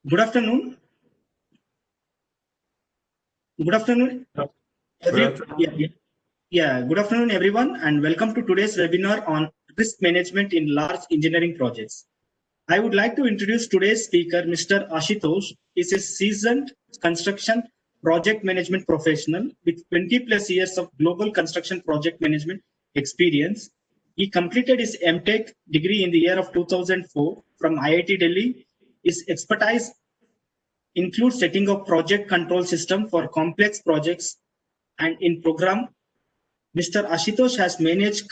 Good afternoon. Good afternoon. Good afternoon. Good afternoon, everyone, and welcome to today's webinar on risk management in large engineering projects. I would like to introduce today's speaker, Mr. Ashutosh. He is a seasoned construction project management professional with 20 plus years of global construction project management experience. He completed his MTech degree in the year of 2004 from IIT Delhi. His expertise includes setting up project control system for complex projects, and in program Mr. Ashutosh has managed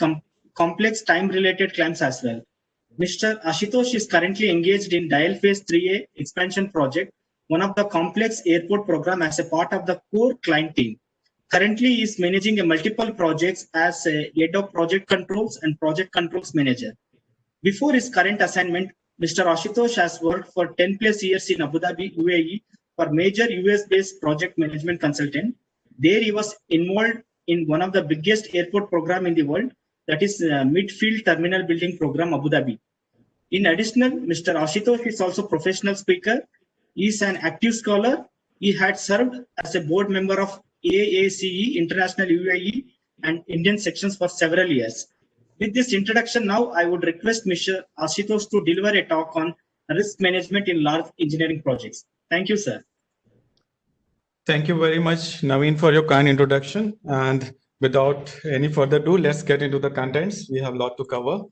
complex time-related claims as well. Mr. Ashutosh is currently engaged in Dial Phase 3A expansion project, one of the complex airport program as a part of the core client team. Currently, he is managing a multiple projects as a head of project controls and project controls manager. Before his current assignment, Mr. Ashutosh has worked for 10 plus years in Abu Dhabi, UAE for major US-based project management consultant. There he was involved in one of the biggest airport program in the world, that is Midfield Terminal Building Program, Abu Dhabi. In addition, Mr. Ashutosh is also professional speaker. He is an active scholar. He had served as a board member of AACE International UAE and Indian sections for several years. With this introduction, now I would request Mr. Ashutosh to deliver a talk on risk management in large engineering projects. Thank you, sir. Thank you very much, Naveen, for your kind introduction. And without any further ado, let's get into the contents. We have a lot to cover.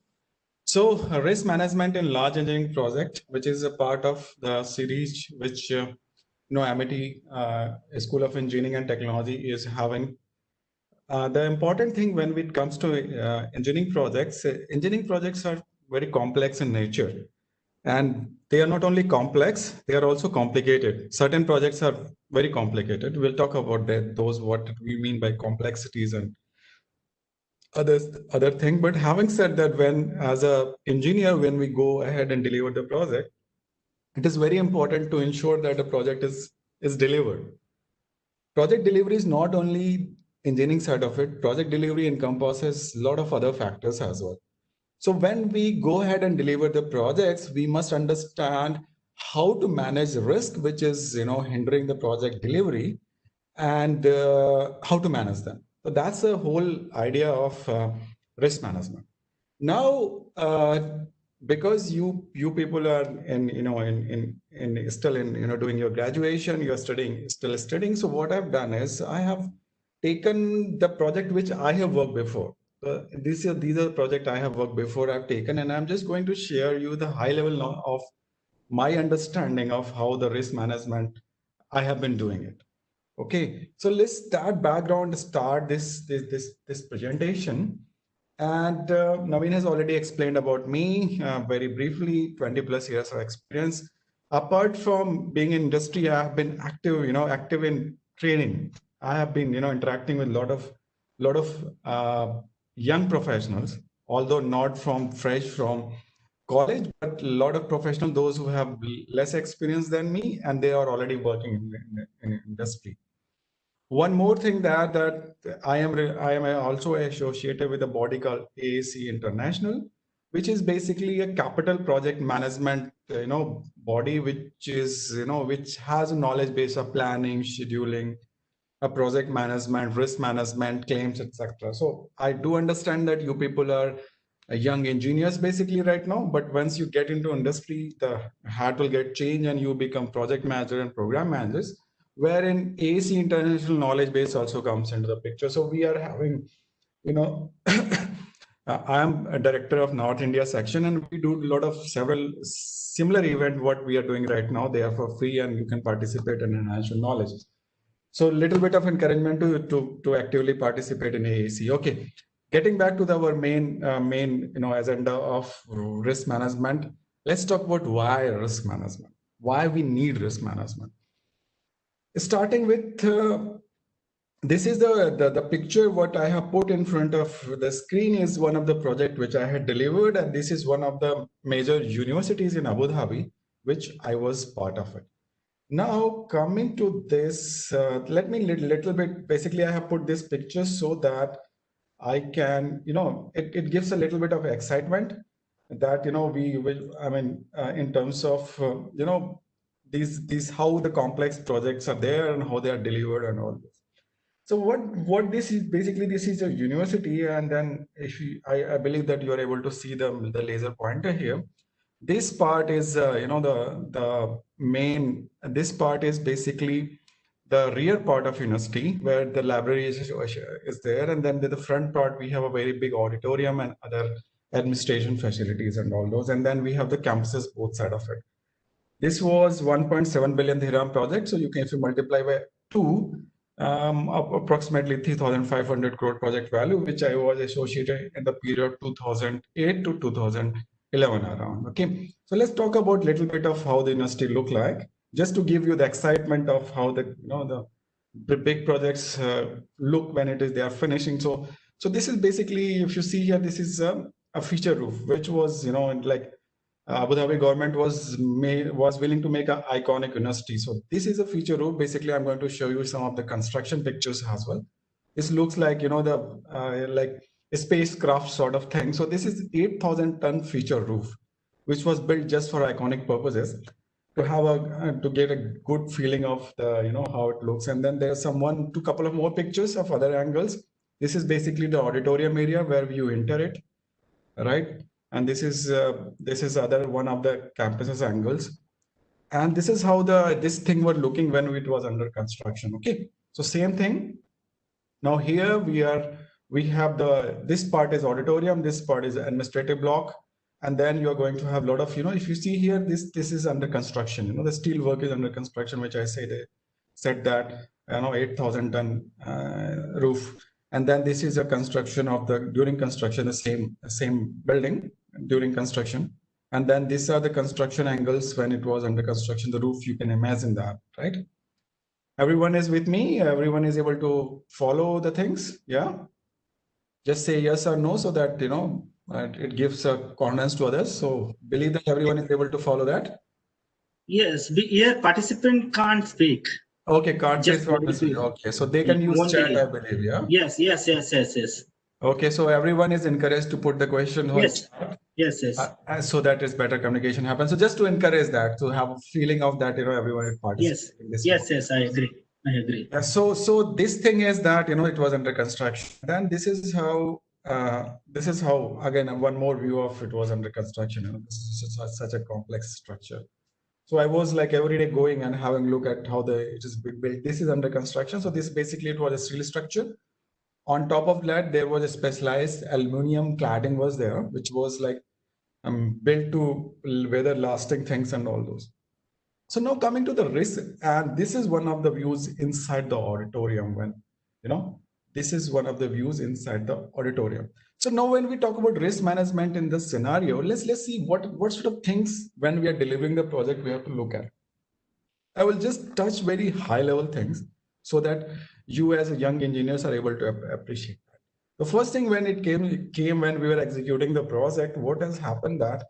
So, risk management in large engineering project, which is a part of the series which Amity School of Engineering and Technology is having. The important thing when it comes to engineering projects are very complex in nature. And they are not only complex, they are also complicated. Certain projects are very complicated. We'll talk about those, what we mean by complexities and other thing. But having said that, as a engineer, when we go ahead and deliver the project, it is very important to ensure that the project is delivered. Project delivery is not only engineering side of it. Project delivery encompasses a lot of other factors as well. So when we go ahead and deliver the projects, we must understand how to manage risk, which is hindering the project delivery, and how to manage them. So that's the whole idea of risk management. Now, because you people are still in doing your graduation, you are still studying. So what I've done is I have taken the project which I have worked before. These are the project I have worked before I've taken, and I'm just going to share you the high level of my understanding of how the risk management I have been doing it. Okay, so let's start this presentation. And Naveen has already explained about me very briefly, 20 plus years of experience. Apart from being in industry, I have been active in training. I have been, interacting with a lot of young professionals, although not fresh from college, but a lot of professionals, those who have less experience than me, and they are already working in industry. One more thing that I am also associated with a body called AAC International, which is basically a capital project management body, which is which has a knowledge base of planning, scheduling, a project management, risk management, claims, etc. So I do understand that you people are young engineers basically right now, but once you get into industry, the hat will get changed and you become project manager and program managers, wherein AC international knowledge base also comes into the picture. So we are having, I am a director of North India section, and we do a lot of several similar event what we are doing right now. They are for free and you can participate and enhance your knowledge. So a little bit of encouragement to actively participate in AAC. Okay, getting back to our main agenda of risk management. Let's talk about why risk management. Why we need risk management. Starting with this is the picture what I have put in front of the screen is one of the project which I had delivered, and this is one of the major universities in Abu Dhabi, which I was part of it. Now coming to this, let me little bit, basically I have put this picture so that I can, it gives a little bit of excitement that, we will, in terms of, these how the complex projects are there and how they are delivered and all this. So what this is basically, this is a university, and then if you, I believe that you are able to see the laser pointer here. This part is the main. This part is basically the rear part of university where the library is there, and then the front part we have a very big auditorium and other administration facilities and all those, and then we have the campuses both side of it. This was 1.7 billion dirham project. So you can, if you multiply by 2, approximately 3,500 crore project value, which I was associated in the period 2008 to 2011 around. Okay, so let's talk about a little bit of how the university look like, just to give you the excitement of how the the big projects look when they are finishing. So this is basically, if you see here, this is a feature roof, which was like Abu Dhabi government was willing to make an iconic university. So this is a feature roof. Basically, I'm going to show you some of the construction pictures as well. This looks like the like a spacecraft sort of thing. So this is 8,000-ton feature roof, which was built just for iconic purposes, to have to get a good feeling of the how it looks. And then there's couple of more pictures of other angles. This is basically the auditorium area where you enter it, right? And this is other one of the campus's angles. And this is how this thing was looking when it was under construction. Okay, so same thing. Now here we have this part is auditorium, this part is administrative block, and then you're going to have a lot of if you see here, this is under construction. The steel work is under construction, which I said that 8,000-ton roof. And then this is a construction of during construction, the same building during construction. And then these are the construction angles when it was under construction, the roof. You can imagine that, right? Everyone is with me? Everyone is able to follow the things? Yeah? Just say yes or no, so that, it gives a confidence to others. So believe that everyone is able to follow that. Yes, here participant can't speak. Okay, can't say. Okay, so they can use chat, I believe, yeah? Yes. Okay, so everyone is encouraged to put the question. Yes. So that is better communication happens. So just to encourage that, to have a feeling of that, everyone is participating. Yes, I agree. So this thing is that, it was under construction. Then this is how, again, one more view of it was under construction. This is such a complex structure. So I was like every day going and having a look at how it is built. This is under construction. So this basically, it was a steel structure. On top of that, there was a specialized aluminum cladding was there, which was like built to weather lasting things and all those. So now coming to the risk, and this is one of the views inside the auditorium when, this is one of the views inside the auditorium. So now when we talk about risk management in this scenario, let's see what sort of things when we are delivering the project we have to look at. I will just touch very high level things so that you as young engineers are able to appreciate that. The first thing when it came when we were executing the project, what has happened that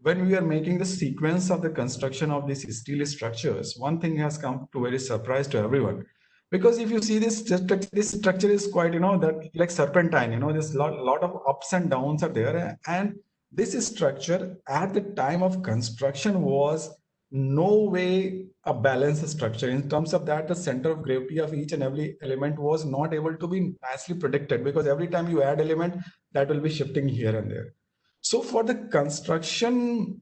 when we are making the sequence of the construction of these steel structures, one thing has come to very surprise to everyone. Because if you see this structure is quite, that like serpentine, there's lot of ups and downs are there. And this structure at the time of construction was no way a balanced structure. In terms of that, the center of gravity of each and every element was not able to be nicely predicted, because every time you add element, that will be shifting here and there. So for the construction,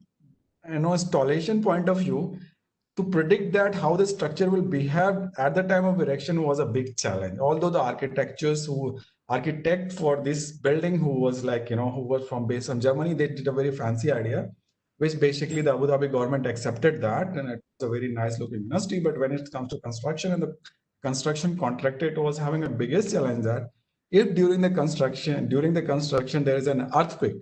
installation point of view, to predict that how the structure will behave at the time of erection was a big challenge. Although the architect for this building, who was like, who was based from Germany, they did a very fancy idea, which basically the Abu Dhabi government accepted that, and it's a very nice looking university. But when it comes to construction and the construction contractor, it was having a biggest challenge that if during the construction there is an earthquake,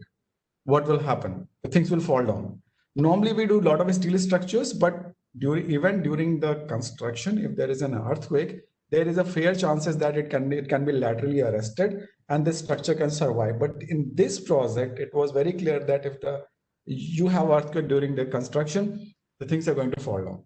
what will happen? The things will fall down. Normally we do a lot of steel structures, but even during the construction, if there is an earthquake, there is a fair chances that it can be laterally arrested and the structure can survive. But in this project, it was very clear that if you have earthquake during the construction, the things are going to fall down.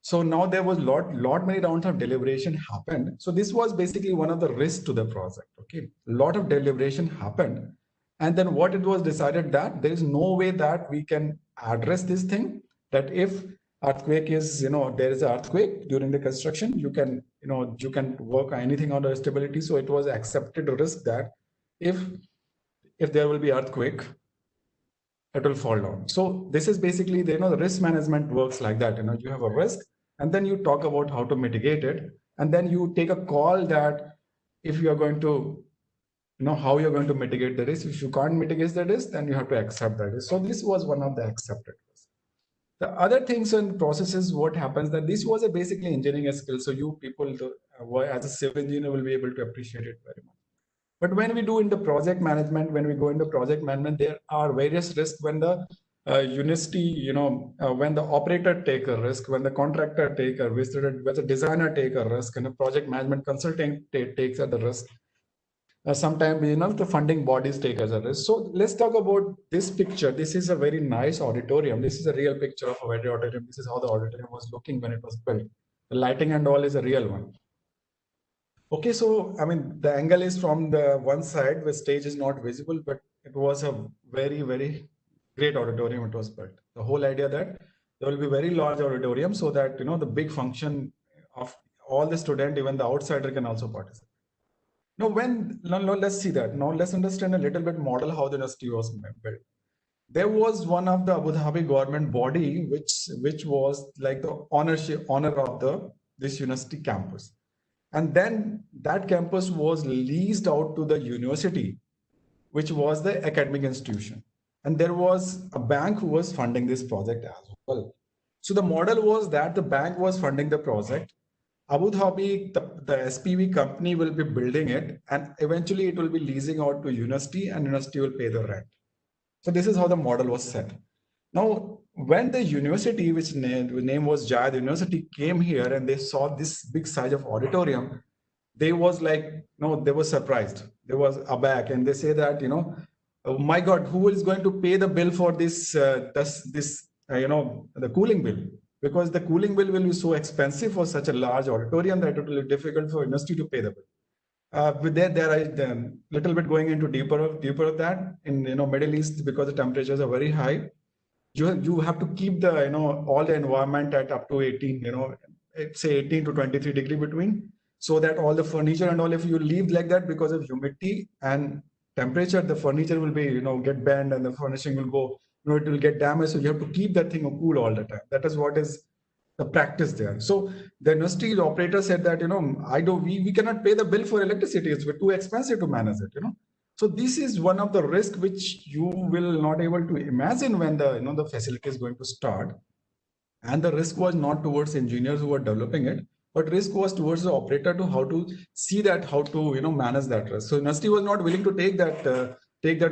So now there was lot many rounds of deliberation happened. So this was basically one of the risks to the project. Okay, a lot of deliberation happened. And then what it was decided that there is no way that we can address this thing, that if Earthquake is, there is an earthquake during the construction. You can, you can work anything on the stability. So it was accepted risk that if there will be earthquake, it will fall down. So this is basically the, the risk management works like that. You have a risk, and then you talk about how to mitigate it, and then you take a call that if you are going to, how you're going to mitigate the risk. If you can't mitigate the risk, then you have to accept that risk. So this was one of the accepted risks. The other things and processes, what happens that this was a basically engineering skill. So you people, as a civil engineer, will be able to appreciate it very much. But when we do in the project management, when we go into project management, there are various risks when the university, when the operator take a risk, when the contractor take a risk, when the designer take a risk, and the project management consultant takes the risk. Sometimes, the funding bodies take as a risk. So let's talk about this picture. This is a very nice auditorium. This is a real picture of a very auditorium. This is how the auditorium was looking when it was built. The lighting and all is a real one. Okay, so I mean, the angle is from the one side, the stage is not visible, but it was a very, very great auditorium it was built. The whole idea that there will be very large auditorium so that, the big function of all the student, even the outsider can also participate. Now, let's see that. Now, let's understand a little bit model how the university was built. There was one of the Abu Dhabi government body which was like the honor of this university campus. And then that campus was leased out to the university, which was the academic institution. And there was a bank who was funding this project as well. So the model was that the bank was funding the project. Abu Dhabi, the SPV company will be building it, and eventually it will be leasing out to university, and university will pay the rent. So this is how the model was set. Now, when the university, which name was Jayad University, came here and they saw this big size of auditorium, they was like, no, they were surprised. They was aback, and they say that, oh my God, who is going to pay the bill for this, the cooling bill? Because the cooling bill will be so expensive for such a large auditorium that it will be difficult for industry to pay the bill. With that, there I little bit going into deeper of that in Middle East, because the temperatures are very high. You have to keep the all the environment at up to 18, say 18 to 23 degree between, so that all the furniture and all, if you leave like that, because of humidity and temperature, the furniture will be get bent and the furnishing will go, it will get damaged. So you have to keep that thing cool all the time. That is what is the practice there. So the industry operator said that, we cannot pay the bill for electricity. It's too expensive to manage it, So this is one of the risks which you will not able to imagine when the, the facility is going to start. And the risk was not towards engineers who were developing it, but risk was towards the operator to how to see that, how to, manage that risk. So industry was not willing to take that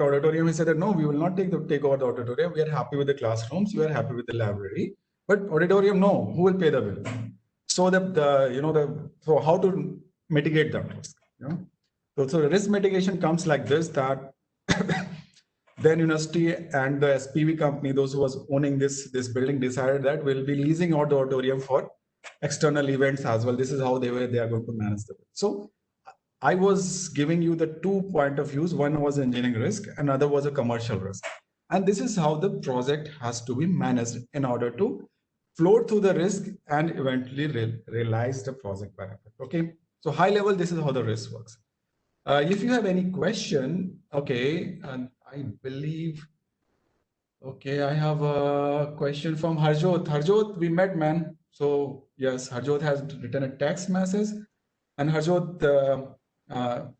auditorium. He said that, no, we will not take over the auditorium. We are happy with the classrooms. We are happy with the library. But auditorium, no, who will pay the bill? So so how to mitigate that risk? So the risk mitigation comes like this, that then university and the SPV company, those who was owning this building, decided that we'll be leasing out the auditorium for external events as well. This is how they are going to manage the bill. So I was giving you the 2 point of views. One was engineering risk, another was a commercial risk. And this is how the project has to be managed in order to float through the risk and eventually realize the project benefit. Okay. So high level, this is how the risk works. If you have any question, okay, and I believe, okay, I have a question from Harjot. Harjot, we met, man. So yes, Harjot has written a text message, and Harjot,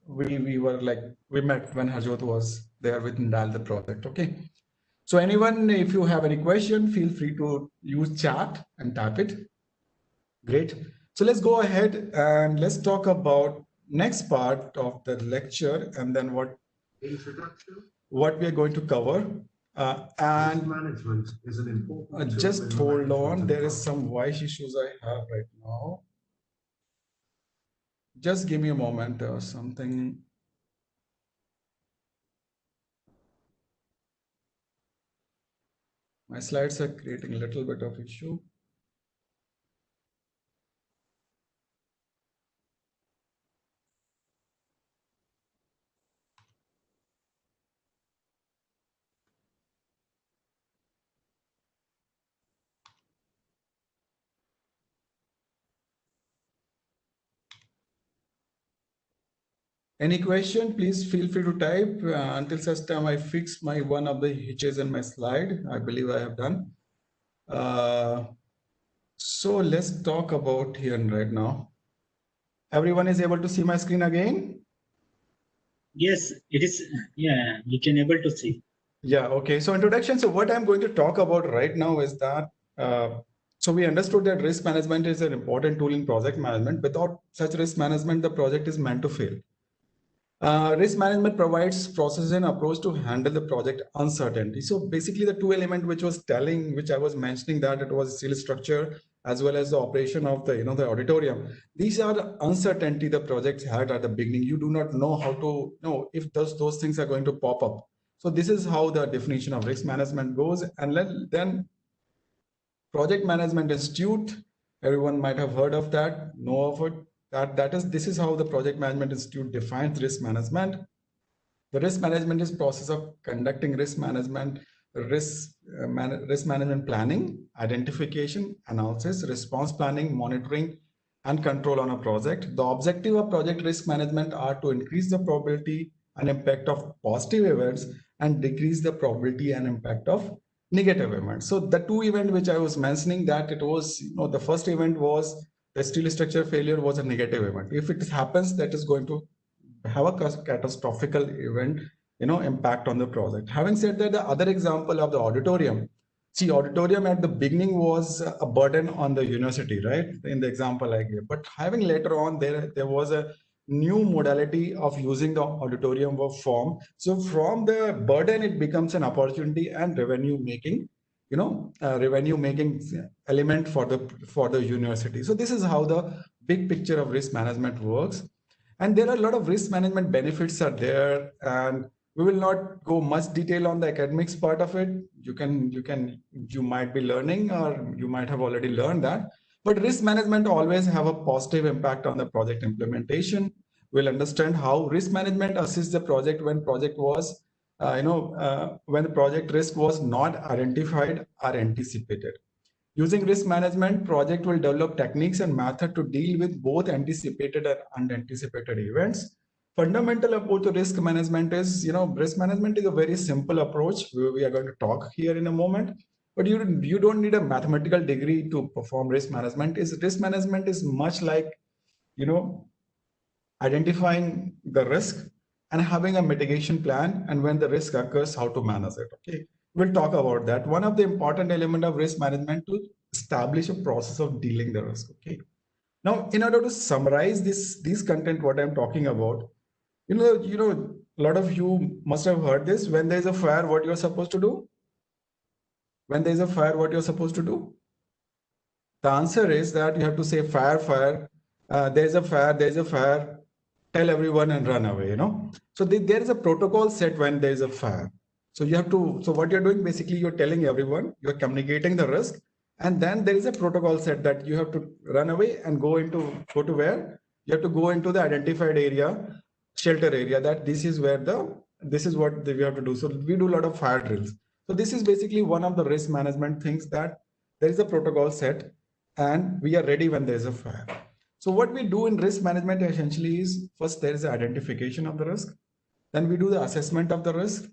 we met when Harjot was there with Ndal the project. Okay. So anyone, if you have any question, feel free to use chat and type it. Great. So let's go ahead and let's talk about next part of the lecture, and then what we are going to cover. And management is an important. Just hold on. There is some voice issues I have right now. Just give me a moment or something. My slides are creating a little bit of issue. Any question, please feel free to type until such time I fix my one of the hitches in my slide. I believe I have done. So let's talk about here right now. Everyone is able to see my screen again? Yes, it is. Yeah, we can able to see. Yeah, okay. So introduction. So what I'm going to talk about right now is that, so we understood that risk management is an important tool in project management. Without such risk management, the project is meant to fail. Risk management provides process and approach to handle the project uncertainty. So basically the two element which I was mentioning that it was steel structure as well as the operation of the, the auditorium. These are the uncertainty the projects had at the beginning. You do not know how to know if those things are going to pop up. So this is how the definition of risk management goes. And then Project Management Institute, everyone might have heard of that, know of it. This is how the Project Management Institute defines risk management. The risk management is process of conducting risk management, risk management planning, identification, analysis, response planning, monitoring, and control on a project. The objective of project risk management are to increase the probability and impact of positive events and decrease the probability and impact of negative events. So the two events which I was mentioning, that it was, the first event was the steel structure failure was a negative event. If it happens, that is going to have a catastrophical event, impact on the project. Having said that, the other example of the auditorium, see, auditorium at the beginning was a burden on the university, right? In the example I gave, but having later on there was a new modality of using the auditorium form. So from the burden, it becomes an opportunity and revenue making, revenue making element for the university. So this is how the big picture of risk management works. And there are a lot of risk management benefits are there, and we will not go much detail on the academics part of it. You might be learning, or you might have already learned that. But risk management always have a positive impact on the project implementation. We'll understand how risk management assists the project when project was, when the project risk was not identified or anticipated. Using risk management, project will develop techniques and method to deal with both anticipated and unanticipated events. Fundamental approach to risk management is, risk management is a very simple approach. We are going to talk here in a moment, but you don't need a mathematical degree to perform risk management. Risk management is much like, identifying the risk and having a mitigation plan, and when the risk occurs, how to manage it. Okay, we'll talk about that. One of the important element of risk management to establish a process of dealing the risk. Okay, now in order to summarize this content what I'm talking about, a lot of you must have heard this: when there's a fire, what you're supposed to do? When there's a fire, what you're supposed to do? The answer is that you have to say fire, fire, there's a fire, tell everyone and run away, So there is a protocol set when there is a fire. So what you're doing, basically, you're telling everyone, you're communicating the risk, and then there is a protocol set that you have to run away and go to where? You have to go into the identified area, shelter area, that this is what we have to do. So we do a lot of fire drills. So this is basically one of the risk management things, that there is a protocol set and we are ready when there is a fire. So what we do in risk management essentially is, first there is identification of the risk, then we do the assessment of the risk,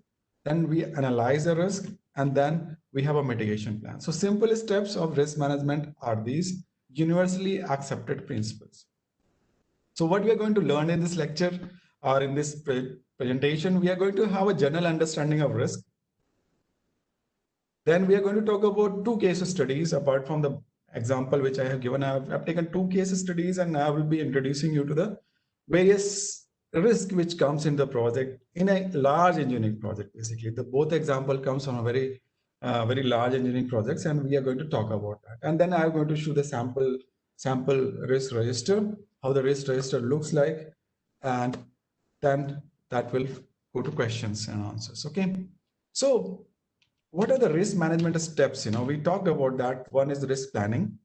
then we analyze the risk, and then we have a mitigation plan. So simple steps of risk management are these universally accepted principles. So what we are going to learn in this lecture or in this presentation, we are going to have a general understanding of risk. Then we are going to talk about two case studies apart from the example which I have given. I've taken two case studies, and I will be introducing you to the various risk which comes in the project, in a large engineering project. Basically, the both example comes from a very large engineering projects, and we are going to talk about that. And then I'm going to show the sample risk register, how the risk register looks like, and then that will go to questions and answers. Okay, so what are the risk management steps? We talked about that. One is risk planning.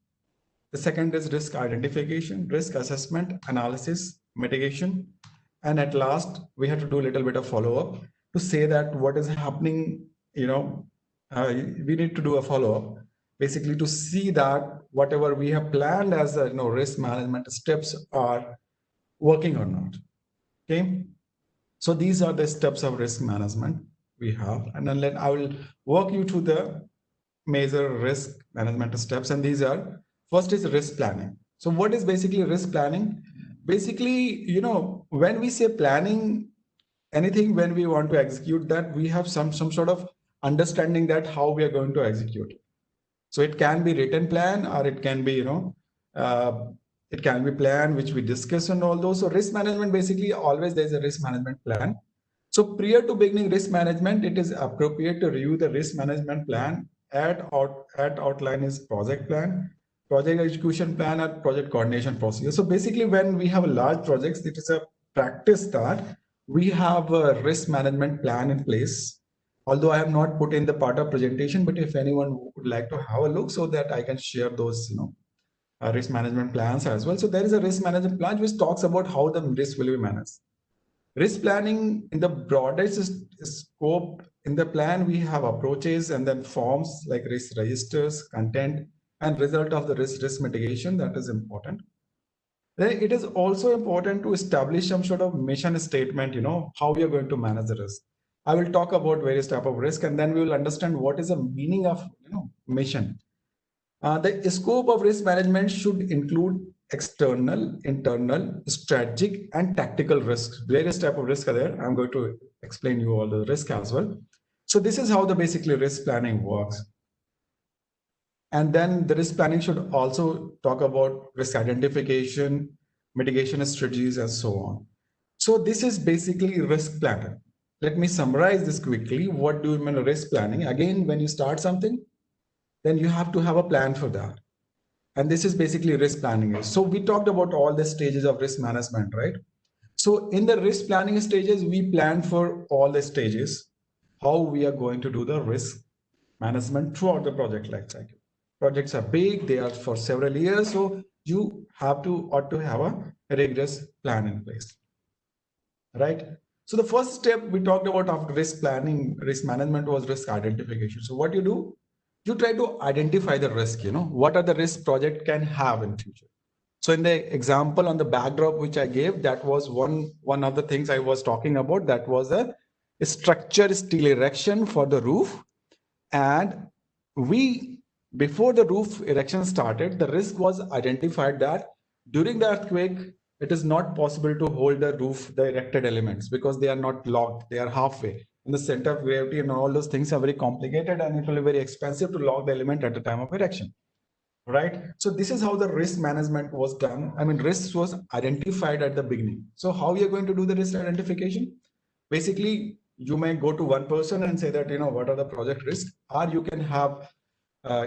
The second is risk identification, risk assessment, analysis, mitigation. And at last, we have to do a little bit of follow-up to say that what is happening, we need to do a follow-up, basically to see that whatever we have planned as risk management steps are working or not. Okay. So these are the steps of risk management we have. And then I will walk you through the major risk management steps. And these are, first is risk planning. So what is basically risk planning? Basically, when we say planning anything, when we want to execute that, we have some sort of understanding that how we are going to execute it. So it can be written plan, or it can be, it can be plan which we discuss and all those. So risk management, basically always there's a risk management plan. So prior to beginning risk management, it is appropriate to review the risk management plan at outline is project plan, project execution plan, or project coordination procedure. So basically when we have a large projects, it is a practice that we have a risk management plan in place. Although I have not put in the part of presentation, but if anyone would like to have a look so that I can share those, risk management plans as well. So there is a risk management plan which talks about how the risk will be managed. Risk planning in the broadest scope, in the plan we have approaches and then forms like risk registers, content, and result of the risk mitigation. That is important. Then it is also important to establish some sort of mission statement, how we are going to manage the risk. I will talk about various type of risk, and then we will understand what is the meaning of mission. The scope of risk management should include external, internal, strategic, and tactical risks. Various type of risks are there. I'm going to explain you all the risk as well. So this is how the basically risk planning works. And then the risk planning should also talk about risk identification, mitigation strategies, and so on. So this is basically risk planning. Let me summarize this quickly. What do you mean risk planning? Again, when you start something, then you have to have a plan for that. And this is basically risk planning. So we talked about all the stages of risk management, right? So in the risk planning stages, we plan for all the stages, how we are going to do the risk management throughout the project lifecycle. Projects are big, they are for several years. So you ought to have a rigorous plan in place, right? So the first step we talked about after risk planning, risk management was risk identification. So what you do, you try to identify the risk, what are the risks project can have in future. So in the example on the backdrop which I gave, that was one of the things I was talking about. That was a structure steel erection for the roof. And before the roof erection started, the risk was identified that during the earthquake, it is not possible to hold the roof, the erected elements, because they are not locked, they are halfway. And the center of gravity and all those things are very complicated, and it will be very expensive to lock the element at the time of erection, right? So this is how the risk management was done. I mean, risk was identified at the beginning. So how we are going to do the risk identification? Basically, you may go to one person and say that, what are the project risks, or you can have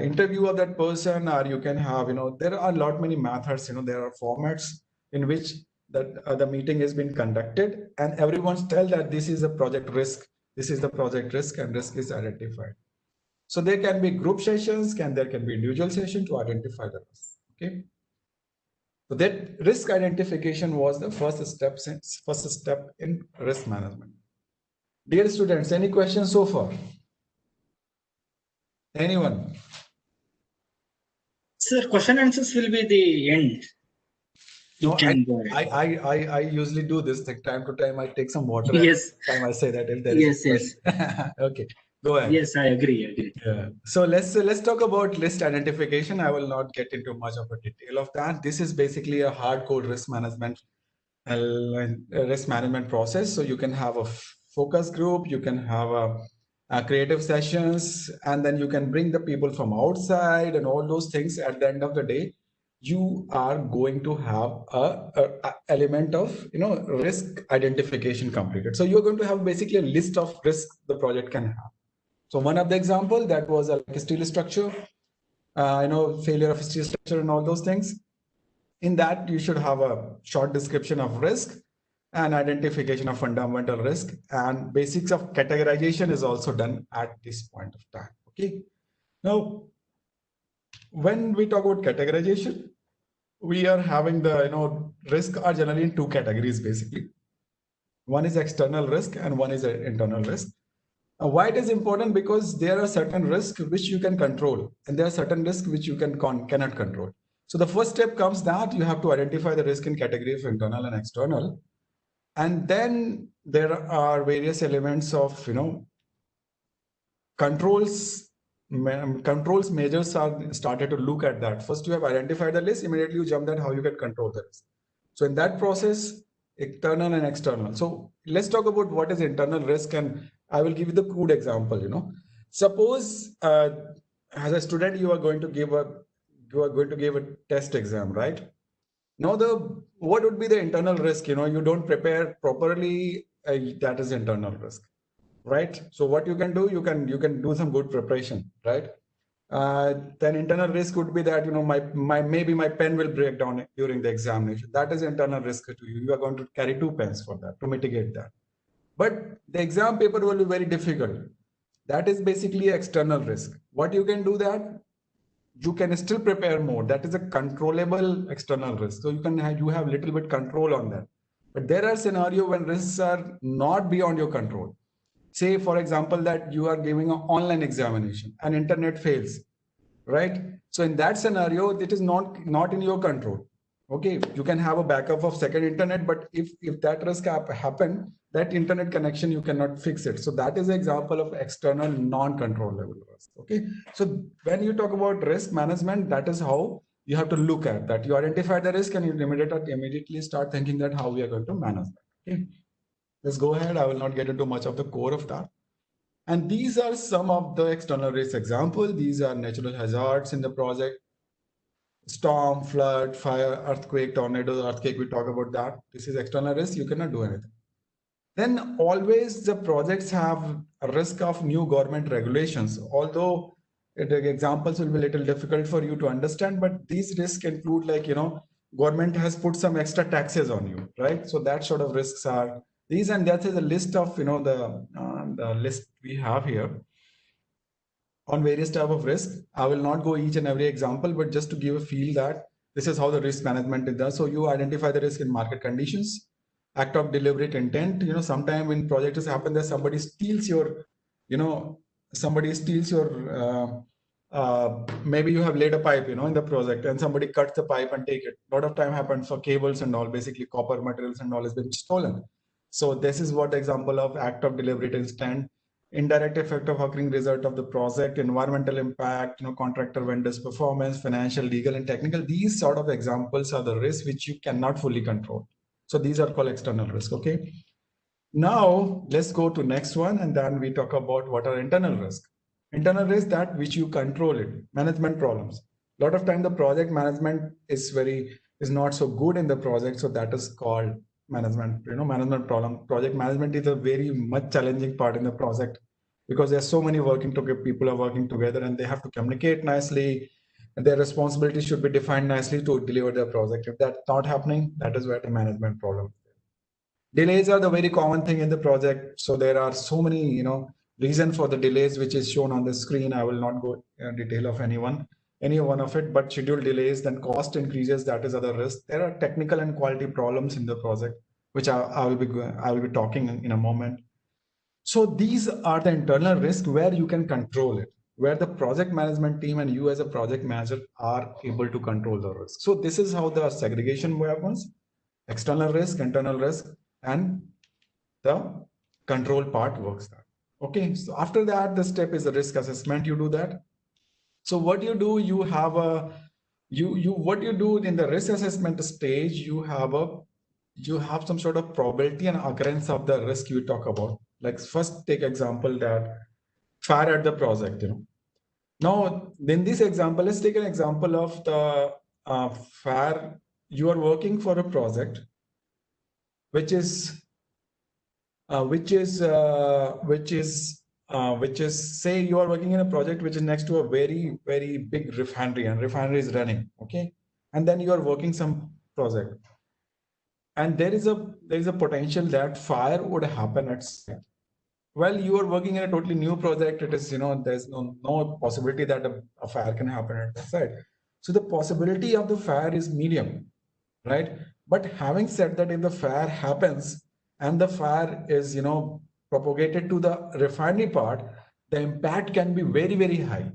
interview of that person, or you can have, there are a lot many methods, there are formats in which that the meeting has been conducted and everyone's tell that this is a project risk, this is the project risk, and risk is identified. So there can be group sessions, there can be individual session to identify the risk. Okay. So that risk identification was the first step in risk management. Dear students, any questions so far? Anyone? Sir, question answers will be the end. You No, can go ahead. I usually do this. Like time to time, I take some water. Yes. Time I say that if there Yes, is. yes. Okay, go ahead. Yes, I agree. Yeah. So let's talk about risk identification. I will not get into much of a detail of that. This is basically a hardcore risk management process. So you can have a focus group, you can have a creative sessions, and then you can bring the people from outside and all those things. At the end of the day, you are going to have a element of risk identification completed. So you're going to have basically a list of risks the project can have. So one of the example that was like a steel structure, failure of steel structure and all those things. In that, you should have a short description of risk and identification of fundamental risk, and basics of categorization is also done at this point of time. Okay. Now, when we talk about categorization, we are having the risk are generally in two categories basically. One is external risk and one is internal risk. Why it is important? Because there are certain risks which you can control, and there are certain risks which you cannot control. So the first step comes that you have to identify the risk in category of internal and external. And then there are various elements of, controls measures are started to look at that. First, you have identified the list, immediately you jump at how you can control the risk. So in that process, internal and external. So let's talk about what is internal risk, and I will give you the crude example. Suppose as a student you are going to give a test exam, right? Now what would be the internal risk? You don't prepare properly, that is internal risk, right? So what you can do, you can do some good preparation, right? Then internal risk would be that maybe my pen will break down during the examination. That is internal risk to you. You are going to carry 2 pens for that to mitigate that. But the exam paper will be very difficult. That is basically external risk. What you can do that you can still prepare more. That is a controllable external risk. So you have little bit control on that. But there are scenarios when risks are not beyond your control. Say, for example, that you are giving an online examination and internet fails, right? So in that scenario, it is not in your control. Okay, you can have a backup of second internet, but if that risk happen, that internet connection, you cannot fix it. So that is an example of external non-controllable risk. Okay, so when you talk about risk management, that is how you have to look at that. You identify the risk and you immediately start thinking that how we are going to manage that. Okay, let's go ahead. I will not get into much of the core of that. And these are some of the external risk example. These are natural hazards in the project. Storm, flood, fire, earthquake, tornado, earthquake, we talk about that. This is external risk, you cannot do anything. Then always the projects have a risk of new government regulations, although the examples will be a little difficult for you to understand, but these risks include government has put some extra taxes on you, right? So that sort of risks are these, and that is a list of, the list we have here on various type of risk. I will not go each and every example, but just to give a feel that this is how the risk management is done. So you identify the risk in market conditions, act of deliberate intent. Sometime when projects happen that somebody steals your, maybe you have laid a pipe, in the project and somebody cuts the pipe and take it. A lot of time happens for cables and all, basically copper materials and all has been stolen. So this is what example of act of deliberate intent. Indirect effect of occurring result of the project, environmental impact, contractor vendors performance, financial, legal and technical. These sort of examples are the risks which you cannot fully control. So these are called external risk. Okay. Now let's go to next one, and then we talk about what are internal risk. Internal risk, that which you control it. Management problems. A lot of time the project management is not so good in the project. So that is called management problem. Project management is a very much challenging part in the project because there's so many people are working together and they have to communicate nicely, and their responsibility should be defined nicely to deliver their project. If that's not happening, that is where the management problem. Delays are the very common thing in the project. So there are so many reason for the delays which is shown on the screen. I will not go in detail of any one of it, but schedule delays, then cost increases, that is other risk. There are technical and quality problems in the project, which I will be talking in a moment. So these are the internal risks where you can control it, where the project management team and you as a project manager are able to control the risk. So this is how the segregation happens: external risk, internal risk, and the control part works. Okay, so after that, the step is the risk assessment. You do that. So what you do, you have what you do in the risk assessment stage, you have some sort of probability and occurrence of the risk you talk about. Like first take example that fire at the project, Now, in this example, let's take an example of the fire. You are working for a project, which is say you are working in a project which is next to a very, very big refinery, and refinery is running. Okay. And then you are working some project, and there is a potential that fire would happen at site. Well, you are working in a totally new project. It is, there's no possibility that a fire can happen at the site. So the possibility of the fire is medium, right? But having said that, if the fire happens and the fire is, propagated to the refinery part, the impact can be very, very high.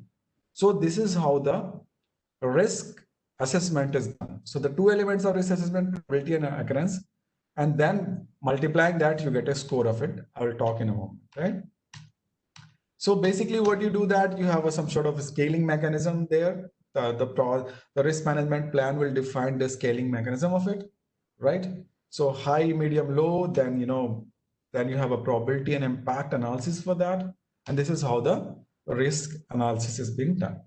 So this is how the risk assessment is done. So the two elements of risk assessment, probability and occurrence, and then multiplying that, you get a score of it. I will talk in a moment, right? So basically what you do that, you have some sort of a scaling mechanism there. The risk management plan will define the scaling mechanism of it, right? So high, medium, low, then, then you have a probability and impact analysis for that. And this is how the risk analysis is being done.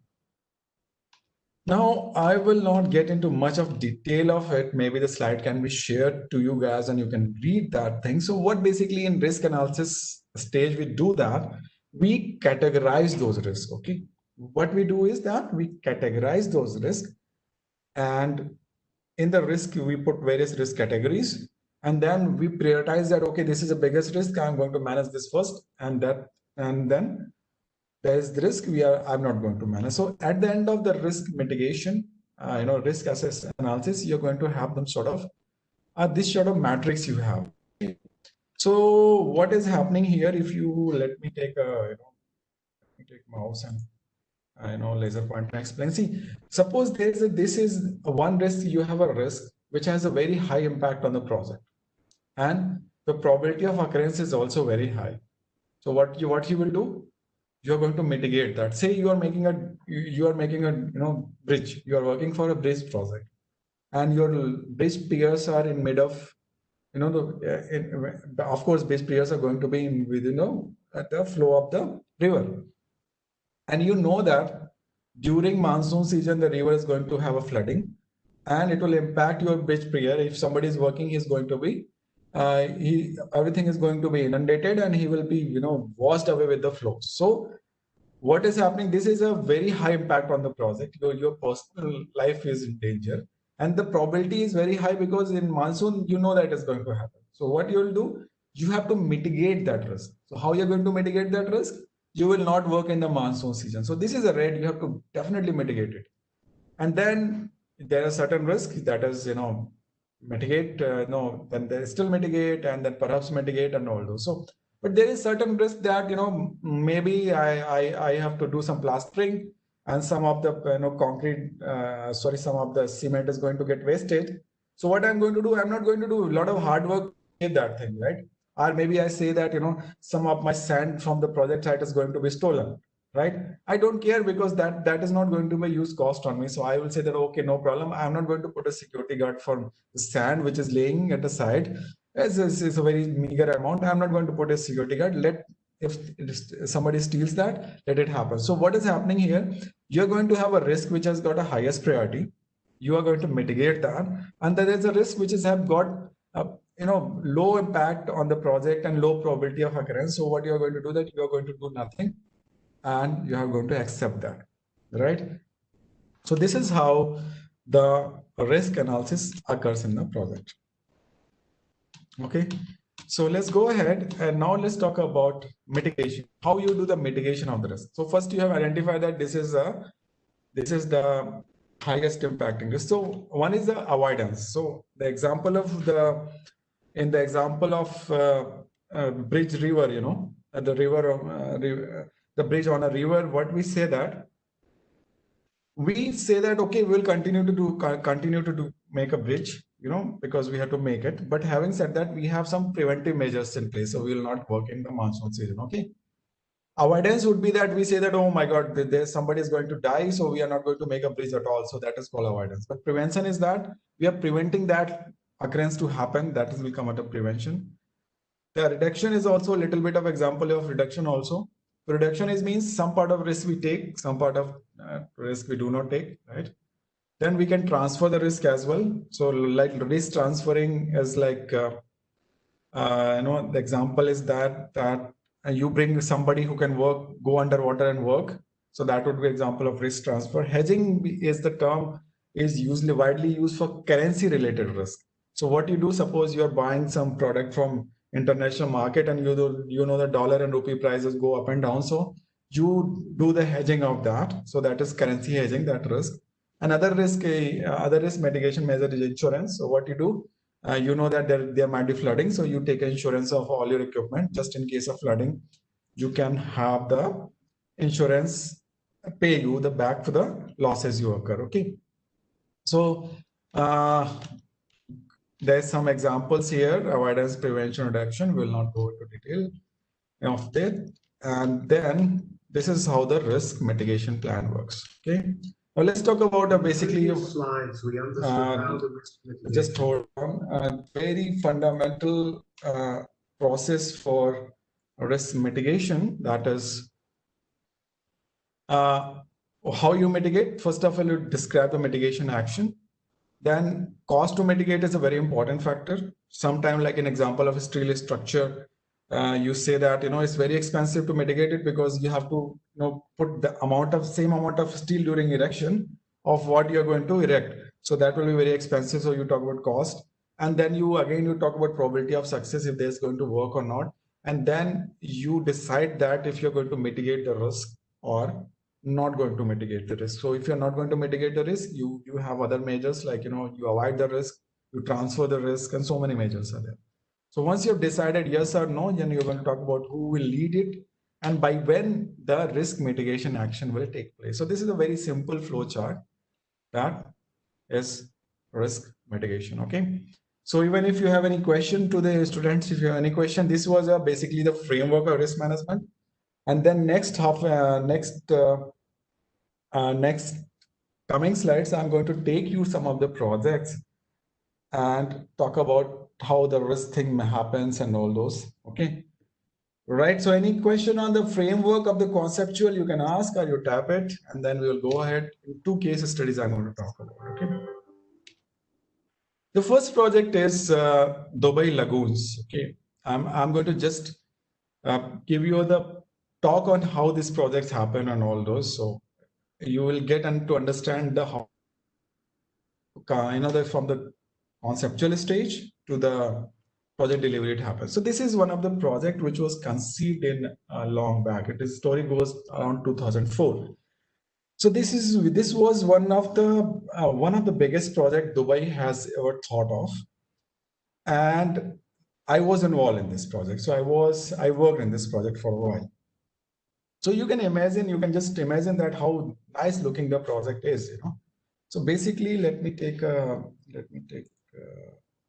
Now, I will not get into much of detail of it. Maybe the slide can be shared to you guys and you can read that thing. So what basically in risk analysis stage we do that, we categorize those risks, okay? What we do is that we categorize those risks, and in the risk, we put various risk categories, and then we prioritize that, okay, this is the biggest risk, I'm going to manage this first, and then there is the risk I'm not going to manage. So at the end of the risk mitigation, risk assess analysis, you're going to have them sort of this sort of matrix you have. So what is happening here? If you let me take a take mouse and laser pointer and explain. See, suppose this is one risk. You have a risk which has a very high impact on the project, and the probability of occurrence is also very high. So what you will do? You're going to mitigate that. Say you are making a bridge. You are working for a bridge project, and your bridge peers are in mid of of course bridge peers are going to be at the flow of the river, and you know that during monsoon season the river is going to have a flooding, and it will impact your bridge peer. If somebody is working, he's going to be everything is going to be inundated, and he will be washed away with the flow. So what is happening? This is a very high impact on the project. Your personal life is in danger, and the probability is very high because in monsoon that is going to happen. So what you will do? You have to mitigate that risk. So how you're going to mitigate that risk? You will not work in the monsoon season. So this is a red. You have to definitely mitigate it. And then there are certain risks that is mitigate. Then there is still mitigate, and then perhaps mitigate, and all those. So. But there is certain risk that maybe I have to do some plastering, and some of the concrete some of the cement is going to get wasted. So what I'm going to do, I'm not going to do a lot of hard work in that thing, right? Or maybe I say that some of my sand from the project site is going to be stolen, right? I don't care, because that is not going to be use cost on me. So I will say that, okay, no problem, I'm not going to put a security guard for the sand which is laying at the side. As this is a very meager amount, I'm not going to put a security guard. If somebody steals that, let it happen. So what is happening here? You're going to have a risk which has got a highest priority. You are going to mitigate that, and then there's a risk which have got low impact on the project and low probability of occurrence. So what you are going to do, that you are going to do nothing, and you are going to accept that, right? So this is how the risk analysis occurs in the project. Okay, so let's go ahead and now let's talk about mitigation. How you do the mitigation of the risk. So first you have identified that this is the highest impacting risk. So one is the avoidance. So the example of in the example of bridge river, the river the bridge on a river, what we say that okay, we'll continue to make a bridge, because we have to make it. But having said that, we have some preventive measures in place, so we will not work in the monsoon season. Okay, avoidance would be that we say that, oh my god, somebody is going to die, so we are not going to make a bridge at all. So that is called avoidance. But prevention is that we are preventing that occurrence to happen. That will come under prevention. The reduction is also a little bit of example of reduction also. Reduction means some part of risk we take, some part of risk we do not take, right? Then we can transfer the risk as well. So like risk transferring is like, the example is that you bring somebody who can go underwater and work. So that would be example of risk transfer. Hedging is the term is usually widely used for currency related risk. So what you do, suppose you are buying some product from international market, and the dollar and rupee prices go up and down. So you do the hedging of that. So that is currency hedging, that risk. Another risk mitigation measure is insurance. So what you do, that there might be flooding. So you take insurance of all your equipment just in case of flooding. You can have the insurance pay you the back for the losses you occur. Okay. So there's some examples here, avoidance, prevention, reduction. We'll not go into detail of that. And then this is how the risk mitigation plan works. Okay. Now let's talk about basically slides. We understood how the risk mitigation. just hold on. A very fundamental process for risk mitigation, that is how you mitigate. First of all, you describe the mitigation action. Then cost to mitigate is a very important factor. Sometime, like an example of a steel structure, you say that it's very expensive to mitigate it because you have to put the same amount of steel during erection of what you're going to erect. So that will be very expensive. So you talk about cost, and then you talk about probability of success, if there's going to work or not, and then you decide that if you're going to mitigate the risk or not going to mitigate the risk. So if you're not going to mitigate the risk, you have other measures like you avoid the risk, you transfer the risk, and so many measures are there. So once you've decided yes or no, then you're going to talk about who will lead it and by when the risk mitigation action will take place. So this is a very simple flow chart that is risk mitigation. Okay. So even if you have any question to the students, if you have any question, this was basically the framework of risk management. And then next coming slides, I'm going to take you some of the projects and talk about how the risk thing happens and all those. Okay. Right. So any question on the framework of the conceptual, you can ask or you tap it, and then we will go ahead. Two case studies I'm going to talk about. Okay. The first project is Dubai Lagoons. Okay. I'm going to just give you the talk on how these projects happen and all those. So you will get to understand the how from the conceptual stage to the project delivery it happens. So this is one of the project which was conceived in long back. Its story goes around 2004. So this was one of the biggest project Dubai has ever thought of, and I was involved in this project. So I worked in this project for a while. So you can just imagine that how nice looking the project is, So basically, let me take a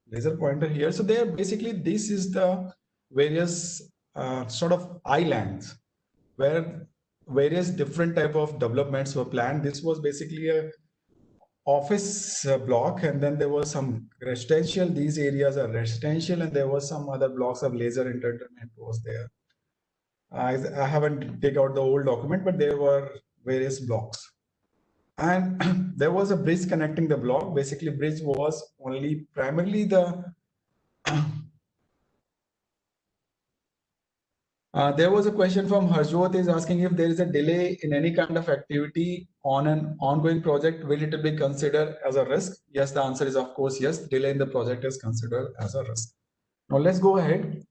laser pointer here. So this is the various sort of islands where various different type of developments were planned. This was basically a office block, and then there was some residential. These areas are residential, and there was some other blocks of laser entertainment was there. I haven't taken out the old document, but there were various blocks. And there was a bridge connecting the block. Basically, bridge was only primarily the... there was a question from Harjot is asking if there is a delay in any kind of activity on an ongoing project, will it be considered as a risk? Yes, the answer is of course yes. Delay in the project is considered as a risk. Now let's go ahead.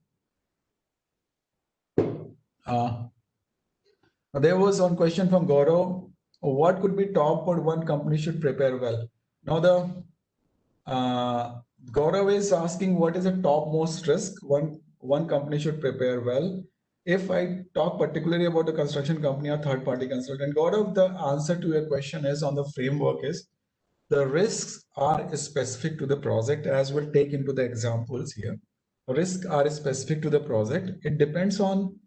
There was one question from Gaurav. What could be top or one company should prepare well? Now the Gaurav is asking what is the topmost risk one company should prepare well. If I talk particularly about the construction company or third-party consultant, Gaurav, the answer to your question is on the framework is the risks are specific to the project, as we'll take into the examples here. Risks are specific to the project. It depends on